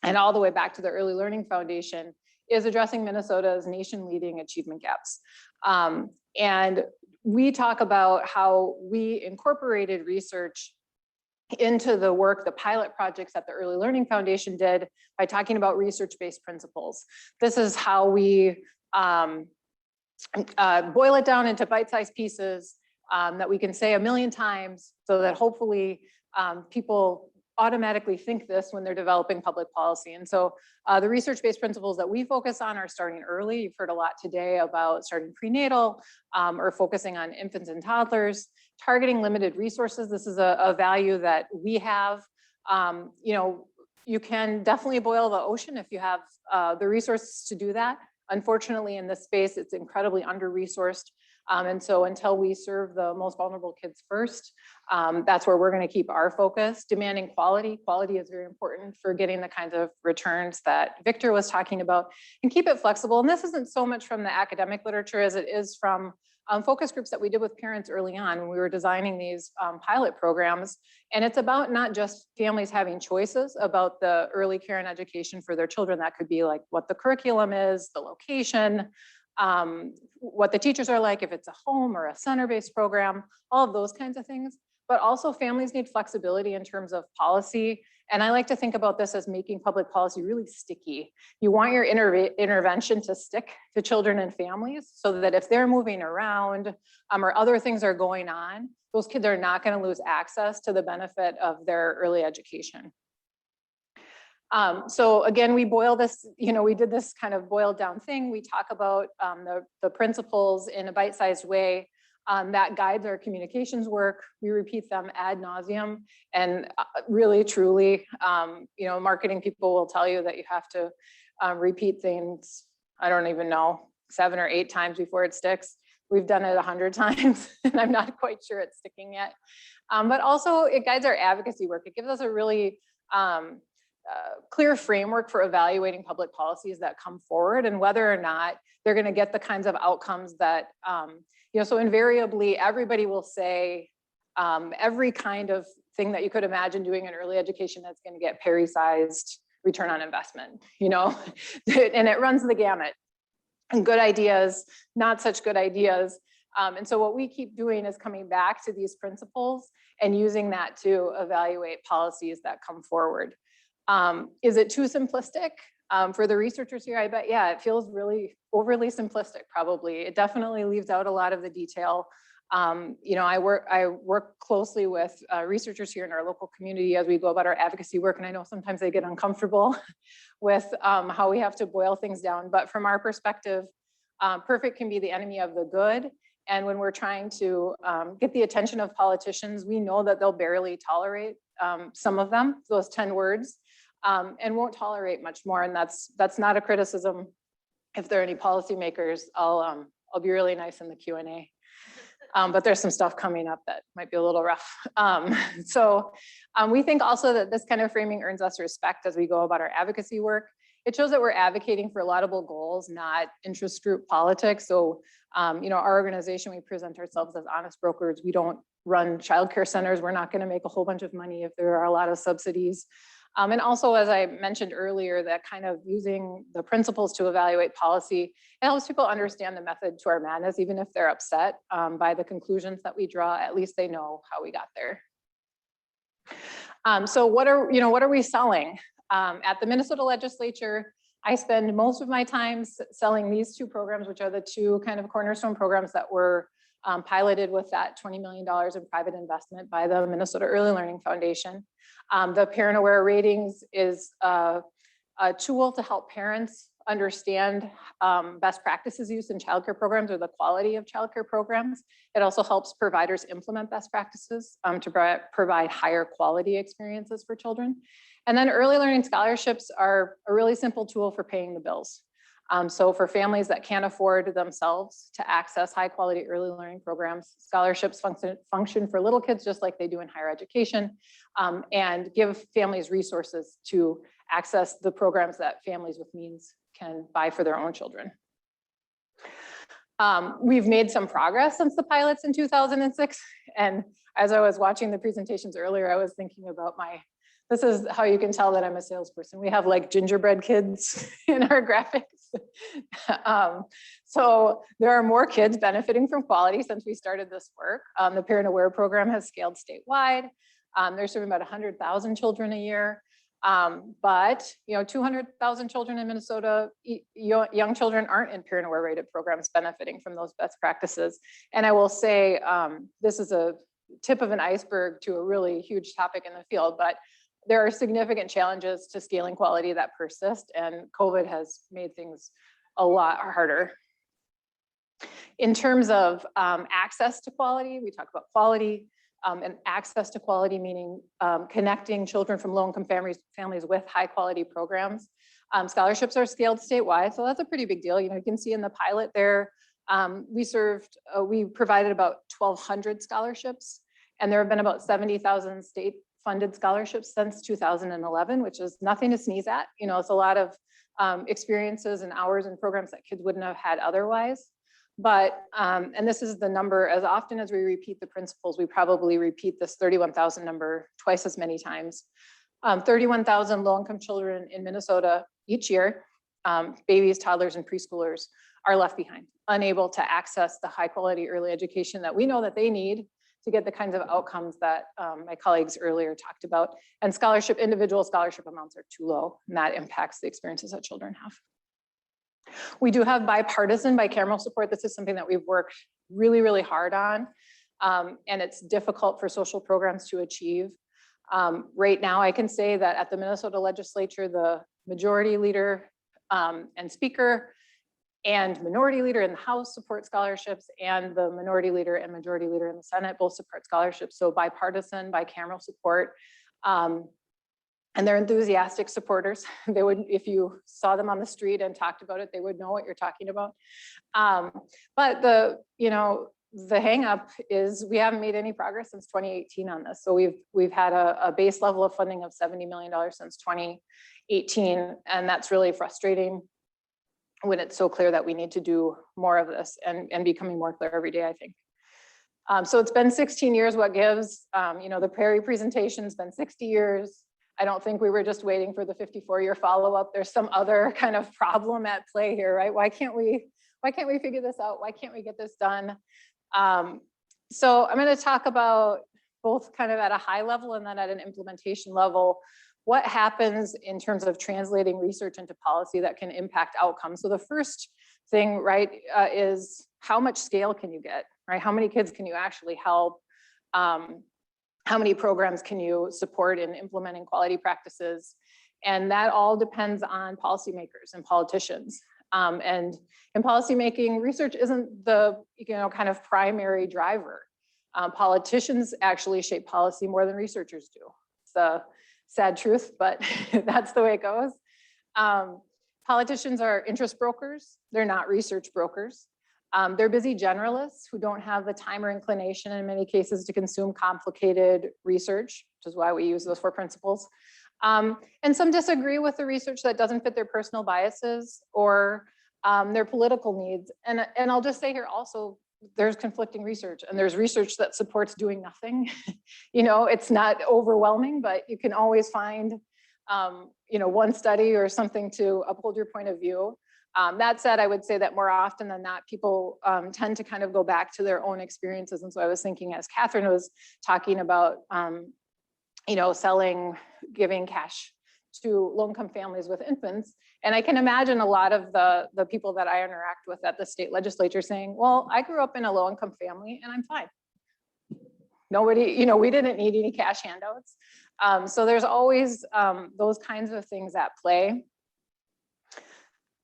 and all the way back to the Early Learning Foundation, is addressing Minnesota's nation-leading achievement gaps. And we talk about how we incorporated research into the work, the pilot projects that the Early Learning Foundation did by talking about research-based principles. This is how we boil it down into bite-sized pieces that we can say a million times, so that hopefully people automatically think this when they're developing public policy. And so the research-based principles that we focus on are starting early. You've heard a lot today about starting prenatal, or focusing on infants and toddlers, targeting limited resources. This is a value that we have. You can definitely boil the ocean if you have the resources to do that. Unfortunately, in this space, it's incredibly under-resourced. And so until we serve the most vulnerable kids first, that's where we're going to keep our focus. Demanding quality. Quality is very important for getting the kinds of returns that Victor was talking about, and keep it flexible. And this isn't so much from the academic literature as it is from focus groups that we did with parents early on when we were designing these pilot programs. And it's about not just families having choices about the early care and education for their children. That could be like what the curriculum is, the location, what the teachers are like, if it's a home or a center-based program, all of those kinds of things. But also families need flexibility in terms of policy. And I like to think about this as making public policy really sticky. You want your intervention to stick to children and families, so that if they're moving around or other things are going on, those kids are not going to lose access to the benefit of their early education. So again, we boil this, we did this kind of boiled down thing. We talk about the principles in a bite-sized way that guides our communications work. We repeat them ad nauseum, and really, truly, marketing people will tell you that you have to repeat things, I don't even know, 7 or 8 times before it sticks. We've done it 100 times, and I'm not quite sure it's sticking yet. But also, it guides our advocacy work. It gives us a really clear framework for evaluating public policies that come forward, and whether or not they're going to get the kinds of outcomes that, so invariably everybody will say every kind of thing that you could imagine doing in early education that's going to get Perry-sized return on investment, and it runs the gamut. And good ideas, not such good ideas. And so what we keep doing is coming back to these principles and using that to evaluate policies that come forward. Is it too simplistic? For the researchers here, I bet, yeah, it feels really overly simplistic, probably. It definitely leaves out a lot of the detail. I work closely with researchers here in our local community as we go about our advocacy work, and I know sometimes they get uncomfortable with how we have to boil things down. But from our perspective, perfect can be the enemy of the good. And when we're trying to get the attention of politicians, we know that they'll barely tolerate some of them, those 10 words. And won't tolerate much more, and that's not a criticism. If there are any policymakers, I'll be really nice in the Q&A. But there's some stuff coming up that might be a little rough. So we think also that this kind of framing earns us respect as we go about our advocacy work. It shows that we're advocating for laudable goals, not interest group politics. So our organization, we present ourselves as honest brokers. We don't run childcare centers. We're not going to make a whole bunch of money if there are a lot of subsidies. And also, as I mentioned earlier, that kind of using the principles to evaluate policy, it helps people understand the method to our madness, even if they're upset by the conclusions that we draw, at least they know how we got there. So what are we selling? At the Minnesota legislature, I spend most of my time selling these two programs, which are the two kind of cornerstone programs that were piloted with that $20 million in private investment by the Minnesota Early Learning Foundation. The Parent Aware Ratings is a tool to help parents understand best practices used in childcare programs or the quality of childcare programs. It also helps providers implement best practices to provide higher quality experiences for children. And then early learning scholarships are a really simple tool for paying the bills. So for families that can't afford themselves to access high quality early learning programs, scholarships function for little kids just like they do in higher education, and give families resources to access the programs that families with means can buy for their own children. We've made some progress since the pilots in 2006. And as I was watching the presentations earlier, I was thinking about this is how you can tell that I'm a salesperson. We have like gingerbread kids in our graphics. So there are more kids benefiting from quality since we started this work. The Parent Aware program has scaled statewide. They're serving about 100,000 children a year. But 200,000 children in Minnesota, young children aren't in Parent Aware rated programs benefiting from those best practices. And I will say this is a tip of an iceberg to a really huge topic in the field, but there are significant challenges to scaling quality that persist, and COVID has made things a lot harder. In terms of access to quality, we talk about quality and access to quality, meaning connecting children from low-income families with high-quality programs. Scholarships are scaled statewide, so that's a pretty big deal. You can see in the pilot there, we provided about 1,200 scholarships, and there have been about 70,000 state-funded scholarships since 2011, which is nothing to sneeze at. It's a lot of experiences and hours and programs that kids wouldn't have had otherwise. But, and this is the number, as often as we repeat the principles, we probably repeat this 31,000 number twice as many times. 31,000 low-income children in Minnesota each year, babies, toddlers, and preschoolers, are left behind, unable to access the high-quality early education that we know that they need to get the kinds of outcomes that my colleagues earlier talked about. And individual scholarship amounts are too low, and that impacts the experiences that children have. We do have bipartisan, bicameral support. This is something that we've worked really, really hard on, and it's difficult for social programs to achieve. Right now, I can say that at the Minnesota legislature, the majority leader and speaker and minority leader in the House support scholarships, and the minority leader and majority leader in the Senate both support scholarships. So bipartisan, bicameral support. And they're enthusiastic supporters. They would, if you saw them on the street and talked about it, they would know what you're talking about. But the hang up is we haven't made any progress since 2018 on this. So we've had a base level of funding of $70 million since 2018. And that's really frustrating when it's so clear that we need to do more of this and becoming more clear every day, I think. So it's been 16 years, what gives? The Prairie presentation's been 60 years. I don't think we were just waiting for the 54-year follow-up. There's some other kind of problem at play here, right? Why can't we figure this out? Why can't we get this done? So I'm going to talk about both kind of at a high level and then at an implementation level, what happens in terms of translating research into policy that can impact outcomes. So the first thing, right, is how much scale can you get, right? How many kids can you actually help? How many programs can you support in implementing quality practices? And that all depends on policymakers and politicians. And in policymaking, research isn't the kind of primary driver. Politicians actually shape policy more than researchers do. It's a sad truth, but that's the way it goes. Politicians are interest brokers. They're not research brokers. They're busy generalists who don't have the time or inclination in many cases to consume complicated research, which is why we use those 4 principles. And some disagree with the research that doesn't fit their personal biases or their political needs. And I'll just say here also, there's conflicting research, and there's research that supports doing nothing. You know, it's not overwhelming, but you can always find, you know, one study or something to uphold your point of view. That said, I would say that more often than not, people tend to kind of go back to their own experiences. And so I was thinking, as Katherine was talking about, you know, giving cash to low-income families with infants. And I can imagine a lot of the people that I interact with at the state legislature saying, well, I grew up in a low-income family and I'm fine. Nobody, you know, we didn't need any cash handouts. So there's always those kinds of things at play.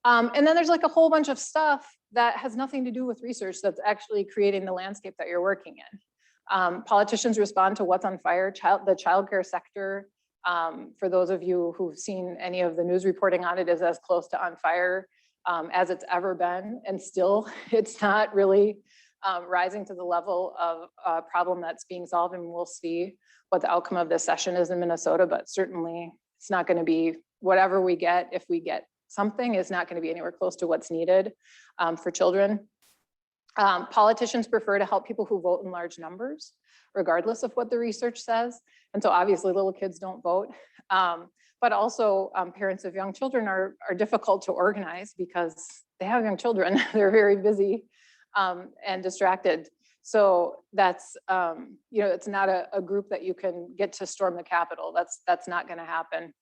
And then there's like a whole bunch of stuff that has nothing to do with research that's actually creating the landscape that you're working in. Politicians respond to what's on fire, the childcare sector. For those of you who've seen any of the news reporting on it, is as close to on fire as it's ever been. And still, it's not really rising to the level of a problem that's being solved. And we'll see what the outcome of this session is in Minnesota, but certainly it's not going to be whatever we get. If we get something, is not going to be anywhere close to what's needed for children. Politicians prefer to help people who vote in large numbers, regardless of what the research says. And so obviously little kids don't vote, but also parents of young children are difficult to organize because they have young children. They're very busy and distracted. So that's, you know, it's not a group that you can get to storm the Capitol. That's not going to happen.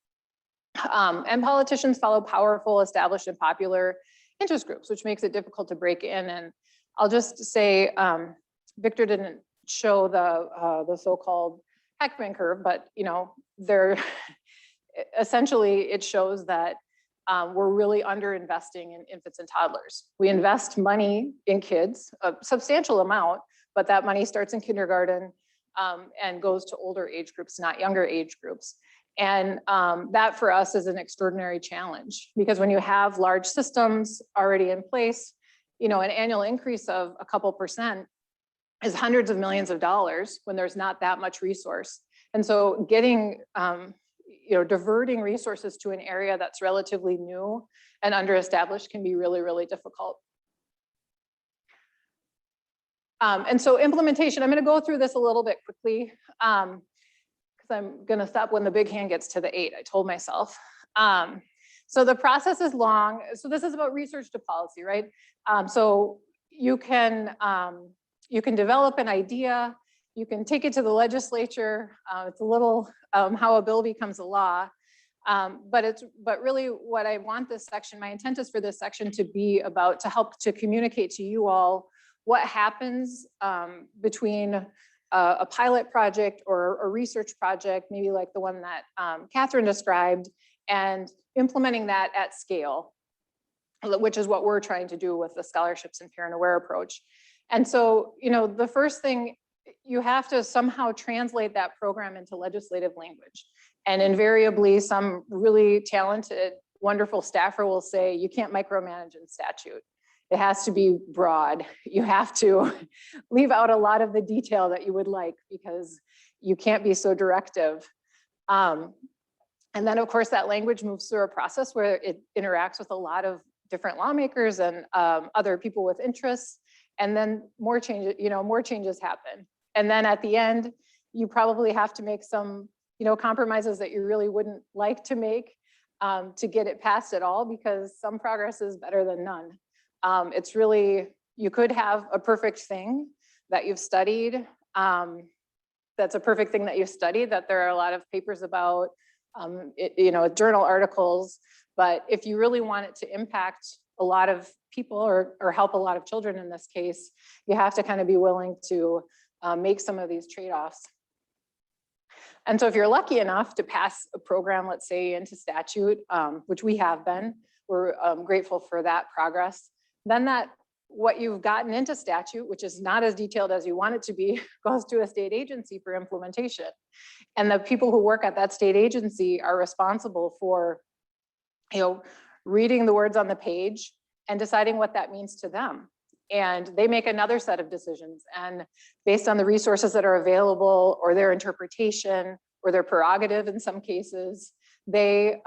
And politicians follow powerful, established, and popular interest groups, which makes it difficult to break in. And I'll just say, Victor didn't show the so-called Heckman curve, but you know, essentially it shows that we're really underinvesting in infants and toddlers. We invest money in kids, a substantial amount, but that money starts in kindergarten and goes to older age groups, not younger age groups. And that for us is an extraordinary challenge, because when you have large systems already in place, you know, an annual increase of a couple % is hundreds of millions of dollars when there's not that much resource. And so getting, you know, diverting resources to an area that's relatively new and underestablished can be really, really difficult. And so implementation, I'm going to go through this a little bit quickly because I'm going to stop when the big hand gets to the 8, I told myself. So the process is long. So this is about research to policy, right? So you can develop an idea, you can take it to the legislature. It's a little how a bill becomes a law. But really what I want this section, my intent is for this section to be about, to help to communicate to you all what happens between a pilot project or a research project, maybe like the one that Katherine described, and implementing that at scale, which is what we're trying to do with the scholarships and parent aware approach. And so, you know, the first thing, you have to somehow translate that program into legislative language. And invariably, some really talented, wonderful staffer will say, you can't micromanage in statute. It has to be broad. You have to leave out a lot of the detail that you would like, because you can't be so directive. And then of course that language moves through a process where it interacts with a lot of different lawmakers and other people with interests. And then more changes, you know, more changes happen. And then at the end, you probably have to make some, you know, compromises that you really wouldn't like to make to get it passed at all, because some progress is better than none. It's really, you could have a perfect thing that you've studied. That's a perfect thing that you've studied, that there are a lot of papers about, you know, journal articles. But if you really want it to impact a lot of people or help a lot of children in this case, you have to kind of be willing to make some of these trade-offs. And so if you're lucky enough to pass a program, let's say into statute, which we have been, we're grateful for that progress. Then that what you've gotten into statute, which is not as detailed as you want it to be, goes to a state agency for implementation. And the people who work at that state agency are responsible for, you know, reading the words on the page and deciding what that means to them. And they make another set of decisions. And based on the resources that are available, or their interpretation, or their prerogative in some cases, they,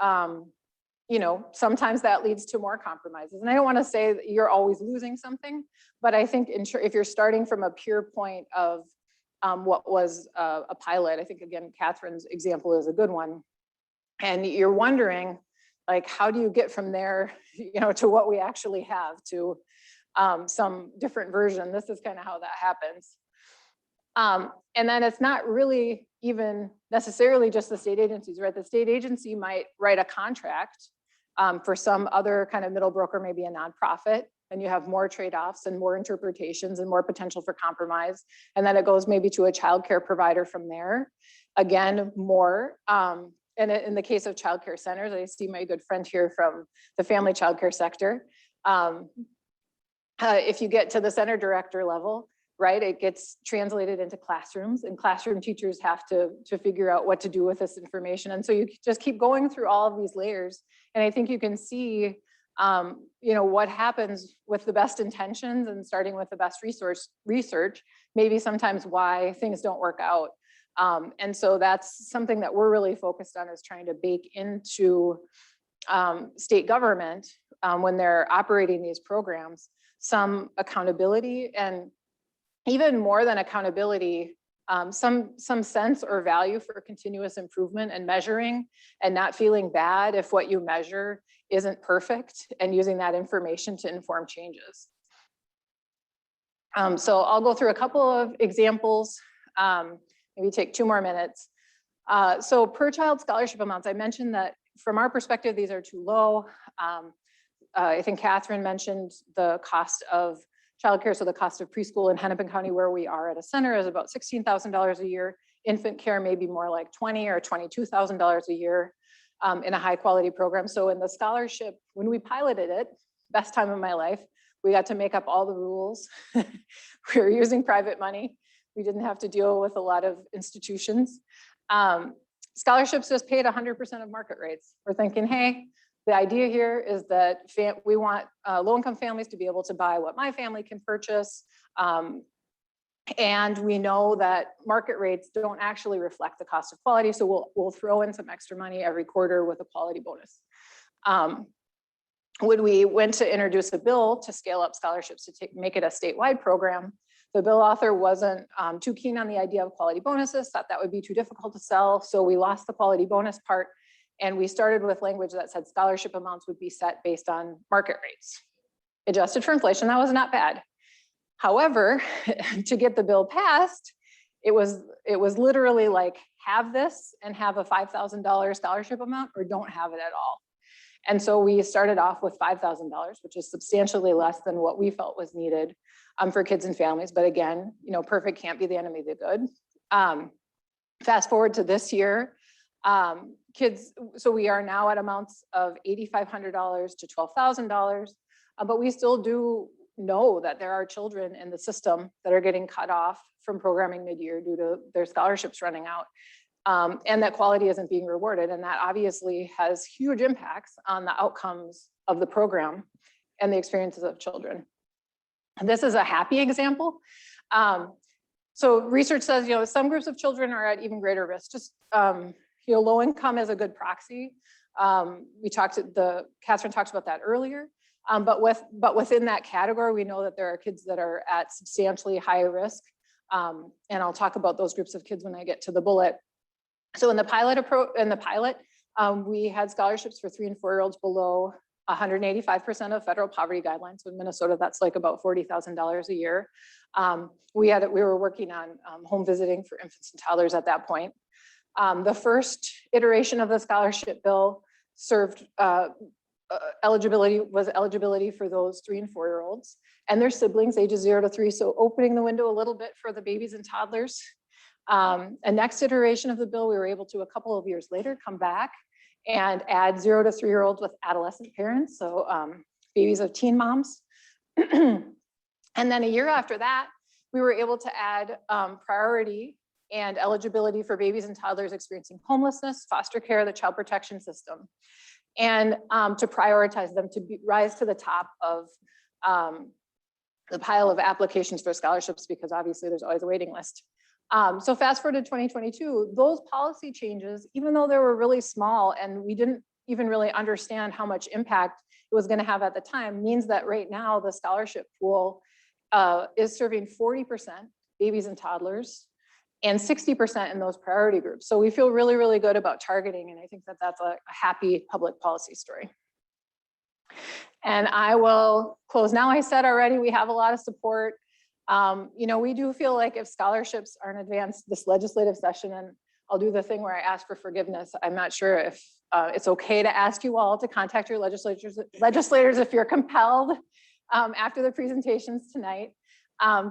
you sometimes that leads to more compromises. And I don't want to say that you're always losing something, but I think if you're starting from a pure point of what was a pilot, I think, again, Catherine's example is a good one. And you're wondering, like, how do you get from there, to what we actually have, to some different version? This is kind of how that happens. And then it's not really even necessarily just the state agencies, right? The state agency might write a contract for some other kind of middle broker, maybe a nonprofit, and you have more trade-offs and more interpretations and more potential for compromise. And then it goes maybe to a childcare provider from there. Again, more. And in the case of childcare centers, I see my good friend here from the family childcare sector. If you get to the center director level, right, it gets translated into classrooms, and classroom teachers have to figure out what to do with this information. And so you just keep going through all of these layers. And I think you can see, what happens with the best intentions and starting with the best research, maybe sometimes why things don't work out. And so that's something that we're really focused on, is trying to bake into state government when they're operating these programs, some accountability, and even more than accountability, some sense or value for continuous improvement and measuring, and not feeling bad if what you measure isn't perfect, and using that information to inform changes. So I'll go through a couple of examples, maybe take 2 more minutes. So per child scholarship amounts, I mentioned that from our perspective, these are too low. I think Catherine mentioned the cost of childcare, so the cost of preschool in Hennepin County, where we are at a center, is about $16,000 a year. Infant care may be more like $20,000 or $22,000 a year in a high quality program. So in the scholarship, when we piloted it, best time of my life, we got to make up all the rules. We were using private money. We didn't have to deal with a lot of institutions. Scholarships just paid 100% of market rates. We're thinking, hey, the idea here is that we want low-income families to be able to buy what my family can purchase. And we know that market rates don't actually reflect the cost of quality. So we'll throw in some extra money every quarter with a quality bonus. When we went to introduce a bill to scale up scholarships to make it a statewide program, the bill author wasn't too keen on the idea of quality bonuses, thought that would be too difficult to sell. So we lost the quality bonus part. And we started with language that said scholarship amounts would be set based on market rates. Adjusted for inflation, that was not bad. However, to get the bill passed, it was literally like, have this and have a $5,000 scholarship amount, or don't have it at all. And so we started off with $5,000, which is substantially less than what we felt was needed for kids and families. But again, perfect can't be the enemy of the good. Fast forward to this year, kids, so we are now at amounts of $8,500 to $12,000, but we still do know that there are children in the system that are getting cut off from programming mid-year due to their scholarships running out, and that quality isn't being rewarded. And that obviously has huge impacts on the outcomes of the program and the experiences of children. And this is a happy example. So research says, some groups of children are at even greater risk. Just low income is a good proxy. Catherine talked about that earlier. But within that category, we know that there are kids that are at substantially higher risk. And I'll talk about those groups of kids when I get to the bullet. So in the pilot, we had scholarships for 3 and 4-year-olds below 185% of federal poverty guidelines. So in Minnesota, that's like about $40,000 a year. We were working on home visiting for infants and toddlers at that point. The first iteration of the scholarship bill served eligibility for those 3 and 4-year-olds and their siblings ages 0 to 3. So opening the window a little bit for the babies and toddlers. A next iteration of the bill, we were able to, a couple of years later, come back and add 0 to 3-year-olds with adolescent parents. So babies of teen moms. And then a year after that, we were able to add priority and eligibility for babies and toddlers experiencing homelessness, foster care, the child protection system, and to prioritize them to rise to the top of the pile of applications for scholarships, because obviously there's always a waiting list. So fast forward to 2022, those policy changes, even though they were really small and we didn't even really understand how much impact it was going to have at the time, means that right now the scholarship pool is serving 40% babies and toddlers and 60% in those priority groups. So we feel really, really good about targeting, and I think that that's a happy public policy story. And I will close now. I said already, we have a lot of support. You know, we do feel like if scholarships aren't advanced this legislative session, and I'll do the thing where I ask for forgiveness. I'm not sure if it's okay to ask you all to contact your legislators if you're compelled after the presentations tonight,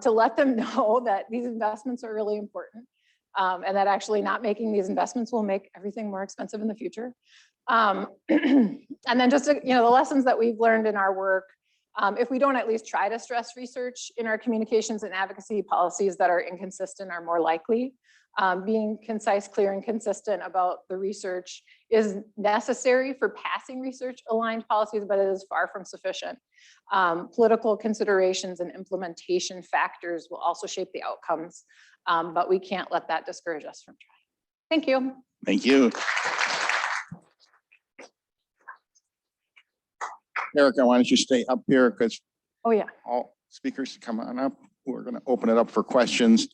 to let them know that these investments are really important, and that actually not making these investments will make everything more expensive in the future. And then just, you know, the lessons that we've learned in our work, if we don't at least try to stress research in our communications and advocacy policies that are inconsistent are more likely. Being concise, clear, and consistent about the research is necessary for passing research-aligned policies, but it is far from sufficient. Political considerations and implementation factors will also shape the outcomes, but we can't let that discourage us from trying. Thank you. Thank you. Ericca, why don't you stay up here, because all speakers come on up. We're going to open it up for questions.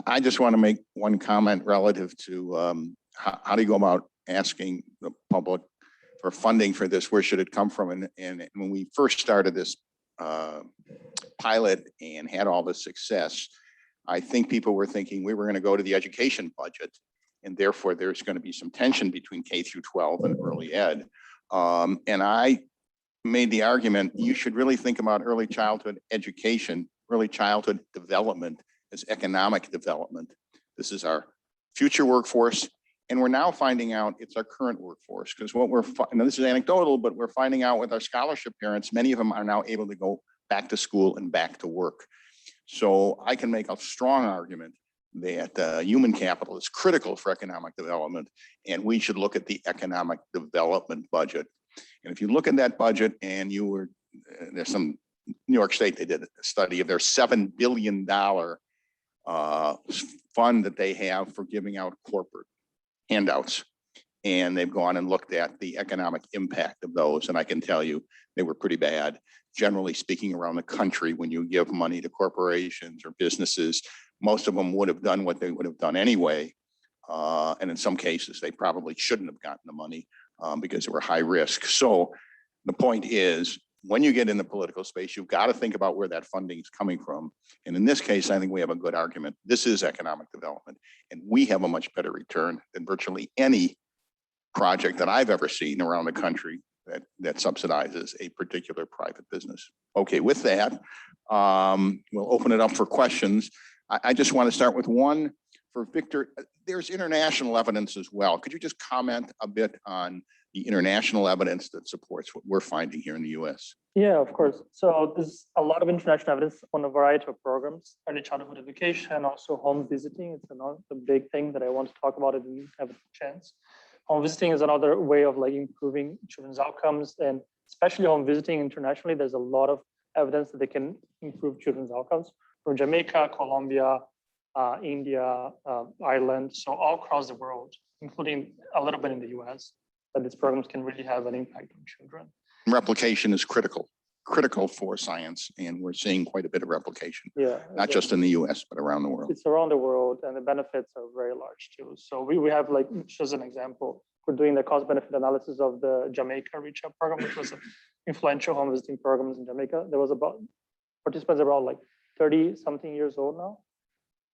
I just want to make one comment relative to how do you go about asking the public for funding for this? Where should it come from? And when we first started this pilot and had all the success, I think people were thinking we were going to go to the education budget, and therefore there's going to be some tension between K through 12 and early ed. And I made the argument you should really think about early childhood education, early childhood development as economic development. This is our future workforce, and we're now finding out it's our current workforce, because what we're, and this is anecdotal, but we're finding out with our scholarship parents, many of them are now able to go back to school and back to work. So I can make a strong argument that human capital is critical for economic development, and we should look at the economic development budget. And if you look at that budget, and you were, there's some, New York State, they did a study of their $7 billion fund that they have for giving out corporate handouts. And they've gone and looked at the economic impact of those. And I can tell you, they were pretty bad. Generally speaking, around the country, when you give money to corporations or businesses, most of them would have done what they would have done anyway. And in some cases, they probably shouldn't have gotten the money because they were high risk. So the point is, when you get in the political space, you've got to think about where that funding is coming from. And in this case, I think we have a good argument. This is economic development, and we have a much better return than virtually any project that I've ever seen around the country that subsidizes a particular private business. Okay, with that, we'll open it up for questions. I just want to start with one for Victor. There's international evidence as well. Could you just comment a bit on the international evidence that supports what we're finding here in the US? Yeah, of course. So there's a lot of international evidence on a variety of programs, early childhood education, also home visiting. It's another big thing that I want to talk about if we have a chance. Home visiting is another way of like improving children's outcomes, and especially home visiting internationally, there's a lot of evidence that they can improve children's outcomes from Jamaica, Colombia, India, Ireland, so all across the world, including a little bit in the US, that these programs can really have an impact on children. Replication is critical for science, and we're seeing quite a bit of replication. Yeah, not just in the US, but around the world. It's around the world, and the benefits are very large too. So we have, like, just as an example, we're doing the cost benefit analysis of the Jamaica Reach Out program, which was an influential home visiting programs in Jamaica. There was about participants around like 30 something years old now.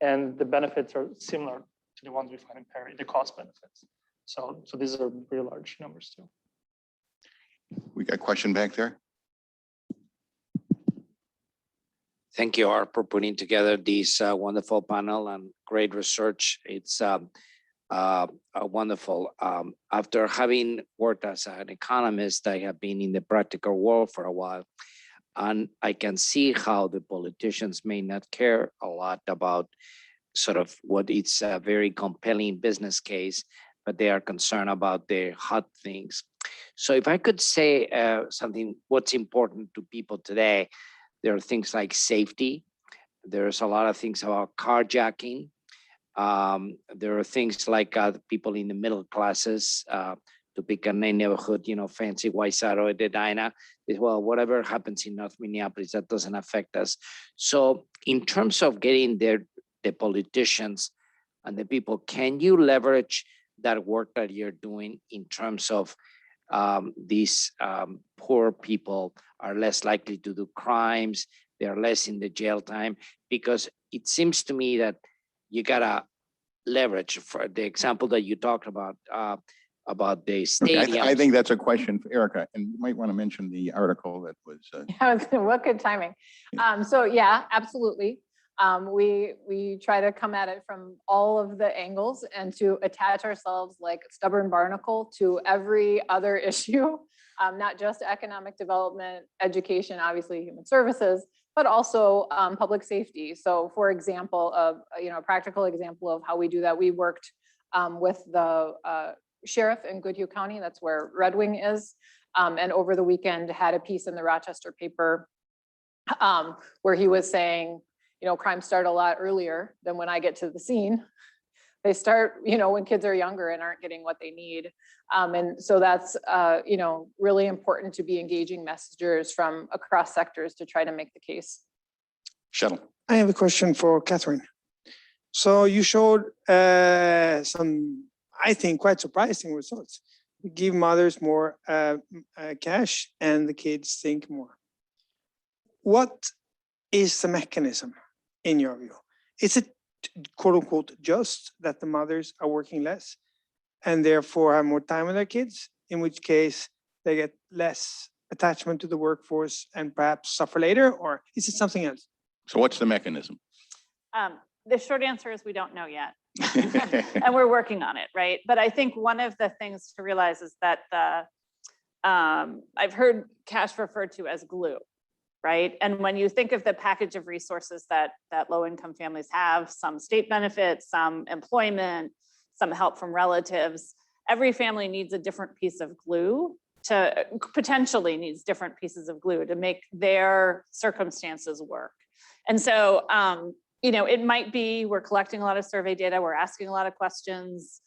And the benefits are similar to the ones we find in Perry, the cost benefits. So these are very large numbers too. We got a question back there. Thank you, Art, for putting together this wonderful panel and great research. It's wonderful. After having worked as an economist, I have been in the practical world for a while, and I can see how the politicians may not care a lot about sort of what it's a very compelling business case, but they are concerned about the hot things. So if I could say something, what's important to people today, there are things like safety. There's a lot of things about carjacking. There are things like people in the middle classes to pick a neighborhood, fancy White Side or Edina, is, well, whatever happens in North Minneapolis, that doesn't affect us. So in terms of getting there, the politicians and the people, can you leverage that work that you're doing in terms of these poor people are less likely to do crimes, they're less in the jail time? Because it seems to me that you gotta leverage, for the example that you talked about the stadiums. I think that's a question for Ericca, and you might want to mention the article that was. What good timing. So yeah, absolutely. We try to come at it from all of the angles and to attach ourselves like stubborn barnacle to every other issue, not just economic development, education, obviously human services, but also public safety. So for example, a practical example of how we do that, we worked with the sheriff in Goodhue County, that's where Red Wing is, and over the weekend had a piece in the Rochester paper where he was saying, crimes start a lot earlier than when I get to the scene. They start, when kids are younger and aren't getting what they need. And so that's, really important to be engaging messengers from across sectors to try to make the case. Shuttle. I have a question for Katherine. So you showed some, I think, quite surprising results. You give mothers more cash and the kids think more. What is the mechanism in your view? Is it quote unquote just that the mothers are working less and therefore have more time with their kids, in which case they get less attachment to the workforce and perhaps suffer later, or is it something else? So what's the mechanism? The short answer is we don't know yet. And we're working on it, right? But I think one of the things to realize is that I've heard cash referred to as glue, right? And when you think of the package of resources that low-income families have, some state benefits, some employment, some help from relatives, every family needs a different piece of glue potentially needs different pieces of glue to make their circumstances work. And so, it might be we're collecting a lot of survey data, we're asking a lot of questions.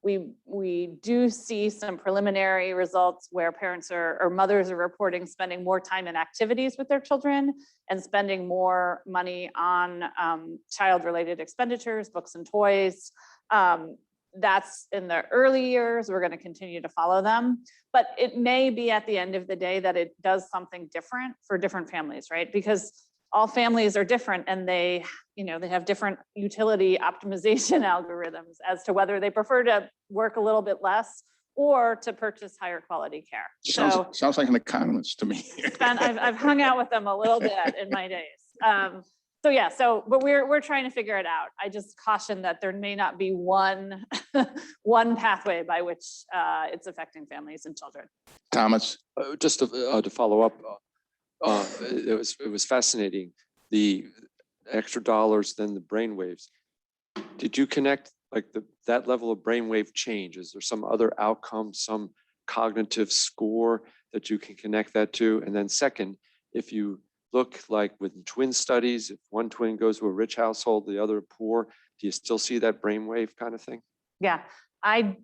We do see some preliminary results where parents or mothers are reporting spending more time in activities with their children and spending more money on child-related expenditures, books and toys. That's in the early years. We're going to continue to follow them, but it may be at the end of the day that it does something different for different families, right? Because all families are different and they have different utility optimization algorithms as to whether they prefer to work a little bit less or to purchase higher quality care. Sounds like an economist to me. I've hung out with them a little bit in my days. But we're trying to figure it out. I just caution that there may not be one pathway by which it's affecting families and children. Thomas? Just to follow up, it was fascinating, the extra dollars, then the brainwaves. Did you connect like that level of brainwave change? Is there some other outcome, some cognitive score that you can connect that to? And then second, if you look like with twin studies, if one twin goes to a rich household, the other poor, do you still see that brainwave kind of thing? Yeah, I'm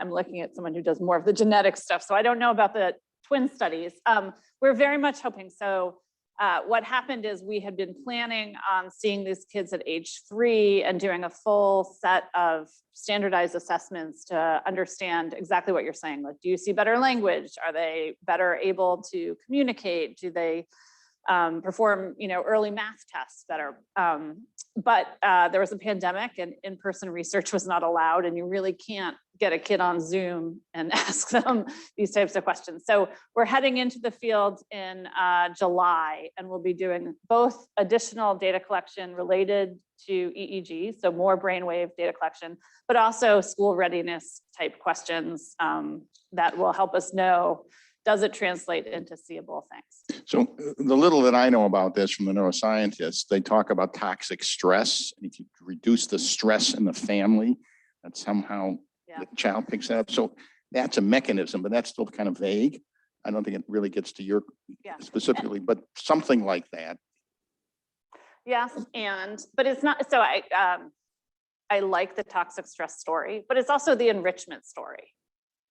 looking at someone who does more of the genetic stuff, so I don't know about the twin studies. We're very much hoping. So what happened is we had been planning on seeing these kids at age 3 and doing a full set of standardized assessments to understand exactly what you're saying. Like, do you see better language? Are they better able to communicate? Do they perform, early math tests better? But there was a pandemic and in-person research was not allowed, and you really can't get a kid on Zoom and ask them these types of questions. So we're heading into the field in July, and we'll be doing both additional data collection related to EEG, so more brainwave data collection, but also school readiness type questions that will help us know, does it translate into seeable things? So the little that I know about this from the neuroscientists, they talk about toxic stress. And if you reduce the stress in the family, that somehow the child picks that up. So that's a mechanism, but that's still kind of vague. I don't think it really gets to your specifically, but something like that. Yes, but it's not, so I like the toxic stress story, but it's also the enrichment story,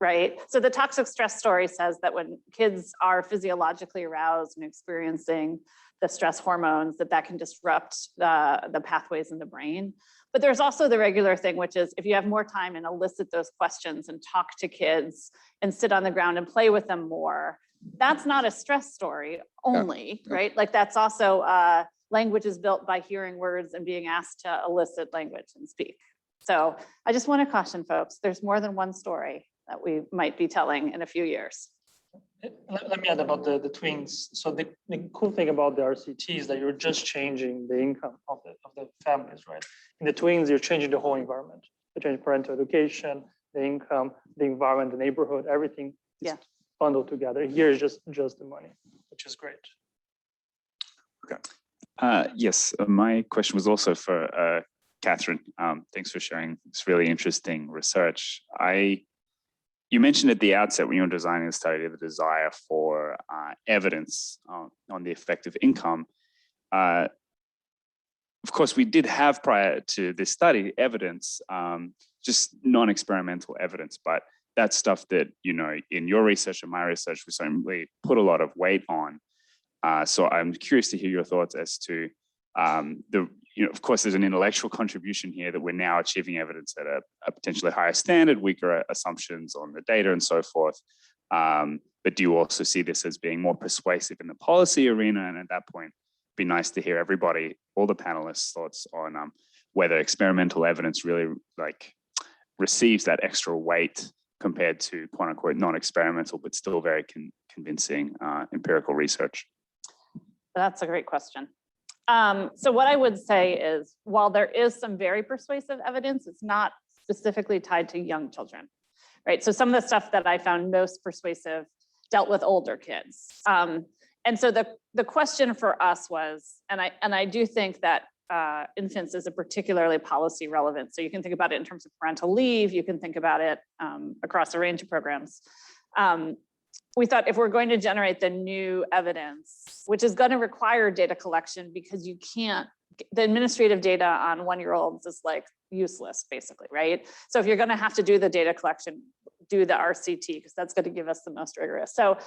right? So the toxic stress story says that when kids are physiologically aroused and experiencing the stress hormones, that can disrupt the pathways in the brain. But there's also the regular thing, which is if you have more time and elicit those questions and talk to kids and sit on the ground and play with them more, that's not a stress story only, right? Like that's also language is built by hearing words and being asked to elicit language and speak. So I just want to caution folks, there's more than one story that we might be telling in a few years. Let me add about the tweens. So the cool thing about the RCT is that you're just changing the income of the families, right? In the tweens, you're changing the whole environment. You're changing parental education, the income, the environment, the neighborhood, everything is bundled together. Here is just the money, which is great. Okay. Yes, my question was also for Katherine. Thanks for sharing this really interesting research. You mentioned at the outset when you were designing the study the desire for evidence on the effect of income. Of course, we did have prior to this study evidence, just non-experimental evidence, but that's stuff that, you know, in your research and my research, we certainly put a lot of weight on. So I'm curious to hear your thoughts as to of course, there's an intellectual contribution here that we're now achieving evidence at a potentially higher standard, weaker assumptions on the data and so forth. But do you also see this as being more persuasive in the policy arena? And at that point, it'd be nice to hear everybody, all the panelists' thoughts on whether experimental evidence really receives that extra weight compared to quote unquote non-experimental, but still very convincing empirical research. That's a great question. So what I would say is, while there is some very persuasive evidence, it's not specifically tied to young children, right? So some of the stuff that I found most persuasive dealt with older kids. And so the question for us was, and I do think that infants is a particularly policy relevant. So you can think about it in terms of parental leave, you can think about it across a range of programs. We thought if we're going to generate the new evidence, which is going to require data collection because you can't, the administrative data on 1-year-olds is like useless basically, right? So if you're going to have to do the data collection, do the RCT because that's going to give us the most rigorous. So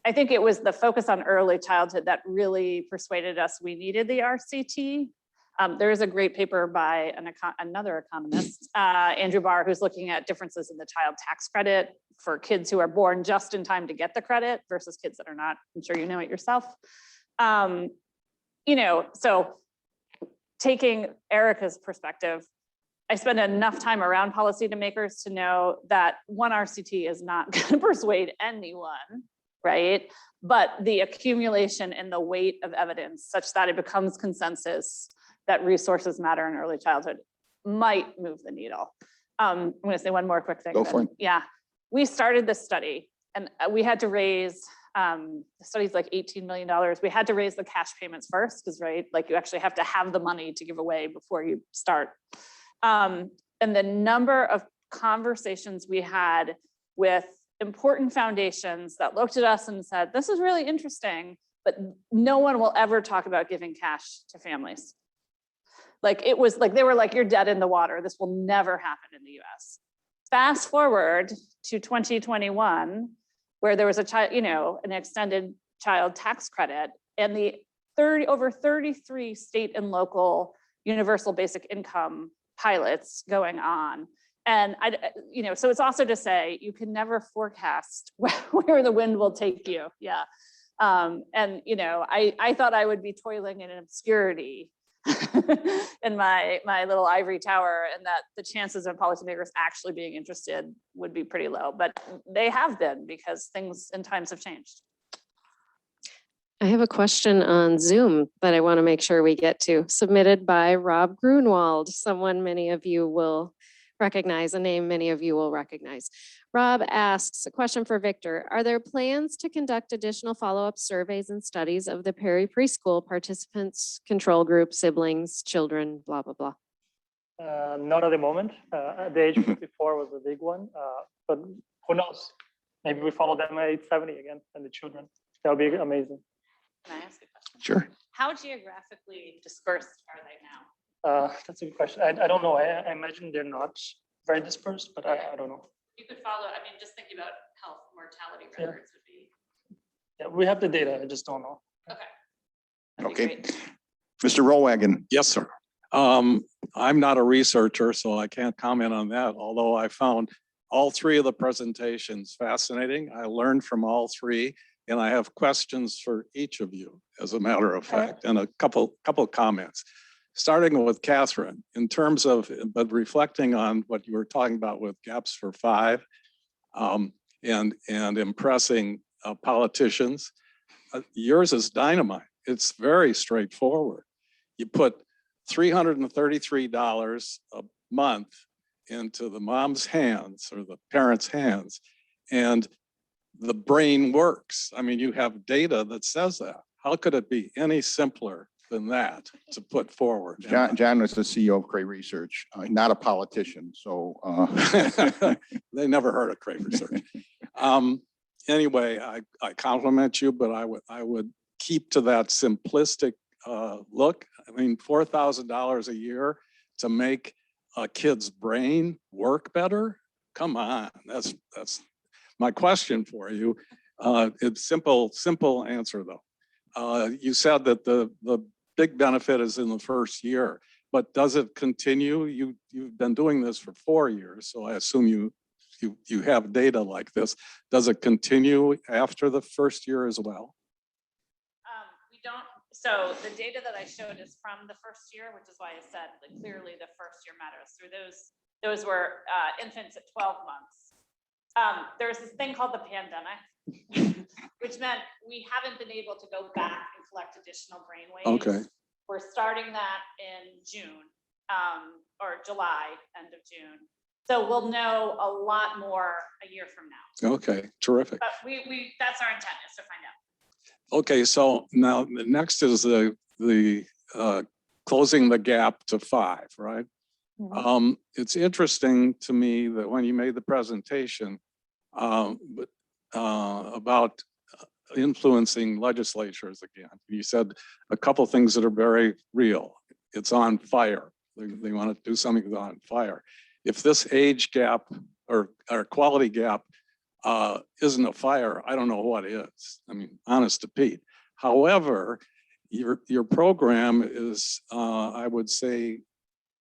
I think it was the focus on early childhood that really persuaded us we needed the RCT. There is a great paper by another economist, Andrew Barr, who's looking at differences in the child tax credit for kids who are born just in time to get the credit versus kids that are not. I'm sure you know it yourself. So taking Ericca's perspective, I spend enough time around policymakers to know that one RCT is not going to persuade anyone, right? But the accumulation and the weight of evidence such that it becomes consensus that resources matter in early childhood might move the needle. I'm going to say one more quick thing. Go for it. Yeah, we started this study and we had to raise, the study's like $18 million. We had to raise the cash payments first because, right, like you actually have to have the money to give away before you start. And the number of conversations we had with important foundations that looked at us and said, this is really interesting, but no one will ever talk about giving cash to families. Like it was like, they were like, you're dead in the water. This will never happen in the US. Fast forward to 2021, where there was a child, an extended child tax credit and the over 33 state and local universal basic income pilots going on. And so it's also to say, you can never forecast where the wind will take you. Yeah. I thought I would be toiling in obscurity in my little ivory tower, and that the chances of policymakers actually being interested would be pretty low, but they have been because things and times have changed. I have a question on Zoom that I want to make sure we get to, submitted by Rob Grunwald, someone many of you will recognize, a name many of you will recognize. Rob asks a question for Victor. Are there plans to conduct additional follow-up surveys and studies of the preschool participants, control group, siblings, children, blah, blah, blah? Not at the moment. The age 54 was a big one, but who knows? Maybe we follow them at age 70 again and the children. That would be amazing. Can I ask a question? Sure. How geographically dispersed are they now? That's a good question. I don't know. I imagine they're not very dispersed, but I don't know. You could follow, I mean, just thinking about health mortality Yeah. records would be, Yeah, we have the data, I just don't know. okay. That'd be Okay. great. Mr. Rollwagon. Yes, sir. I'm not a researcher, so I can't comment on that, although I found all three of the presentations fascinating. I learned from all three, and I have questions for each of you, as a matter of fact, and a couple comments. Starting with Katherine, in terms of, but reflecting on what you were talking about with gaps for 5 and impressing politicians, yours is dynamite. It's very straightforward. You put $333 a month into the mom's hands or the parents' hands, and the brain works. I mean, you have data that says that. How could it be any simpler than that to put forward? John was the CEO of Cray Research, not a politician, so. They never heard of Cray Research. Anyway, I compliment you, but I would keep to that simplistic look. I mean, $4,000 a year to make a kid's brain work better? Come on, that's my question for you. It's simple answer though. You said that the big benefit is in the first year, but does it continue? You've been doing this for 4 years, so I assume you have data like this. Does it continue after the first year as well? We don't, so the data that I showed is from the first year, which is why I said that clearly the first year matters. Through those were infants at 12 months. There was this thing called the pandemic, which meant we haven't been able to go back and collect additional brainwaves. Okay. We're starting that in June or July, end of June. So we'll know a lot more a year from now. Okay, terrific. But we that's our intent, is to find out. Okay, so now the next is the closing the gap to 5, right? It's interesting to me that when you made the presentation about influencing legislatures again, you said a couple things that are very real. It's on fire. They want to do something that's on fire. If this age gap or quality gap isn't a fire, I don't know what is. I mean, honest to Pete. However, your program is, I would say,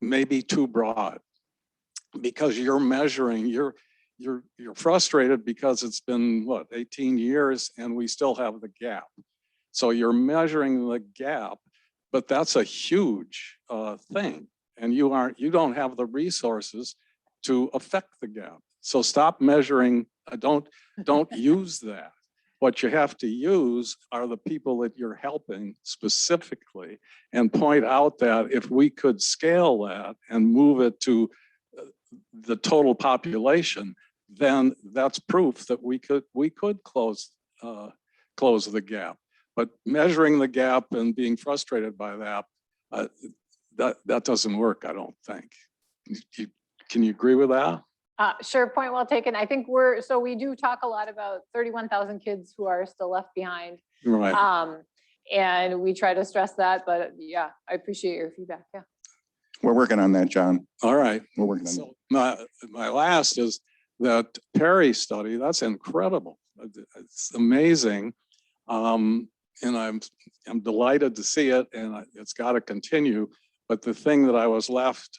maybe too broad, because you're measuring, you're frustrated because it's been what, 18 years and we still have the gap. So you're measuring the gap, but that's a huge thing, and you don't have the resources to affect the gap. So stop measuring. Don't use that. What you have to use are the people that you're helping specifically, and point out that if we could scale that and move it to the total population, then that's proof that we could close the gap. But measuring the gap and being frustrated by that doesn't work, I don't think. Can you agree with that? Sure, point well taken. I think we do talk a lot about 31,000 kids who are still left behind. Right. And we try to stress that, but yeah, I appreciate your feedback, yeah. We're working on that, John. All right. We're working on that. So my last is that Perry study. That's incredible. It's amazing. And I'm delighted to see it, and it's got to continue. But the thing that I was left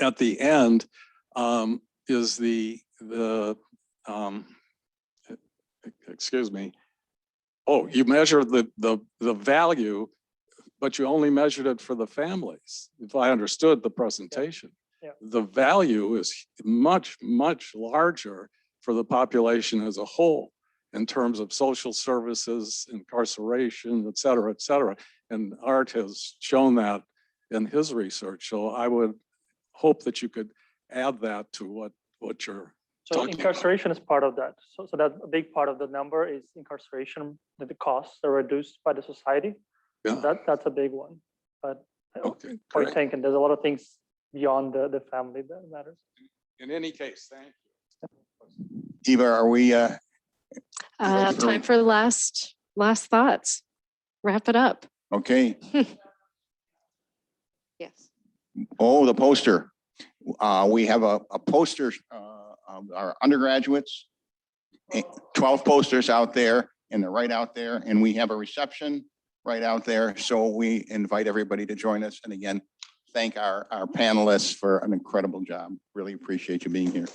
at the end is the excuse me. Oh, you measured the value, but you only measured it for the families, if I understood the presentation. Yeah. The value is much, much larger for the population as a whole in terms of social services, incarceration, et cetera, et cetera. And Art has shown that in his research. So I would hope that you could add that to what you're So talking incarceration is part of that. So that a big part of the number is incarceration, that the costs are reduced by the society. about. So that's a big one. But Okay, point great. taken, there's a lot of things beyond the family that matters. In any case, thank you. Eva, are we? Time for last thoughts. Wrap it up. Okay. Yes. Oh, the poster. We have a poster our undergraduates. 12 posters out there, and they're right out there, and we have a reception right out there. So we invite everybody to join us. And again, thank our panelists for an incredible job. Really appreciate you being here.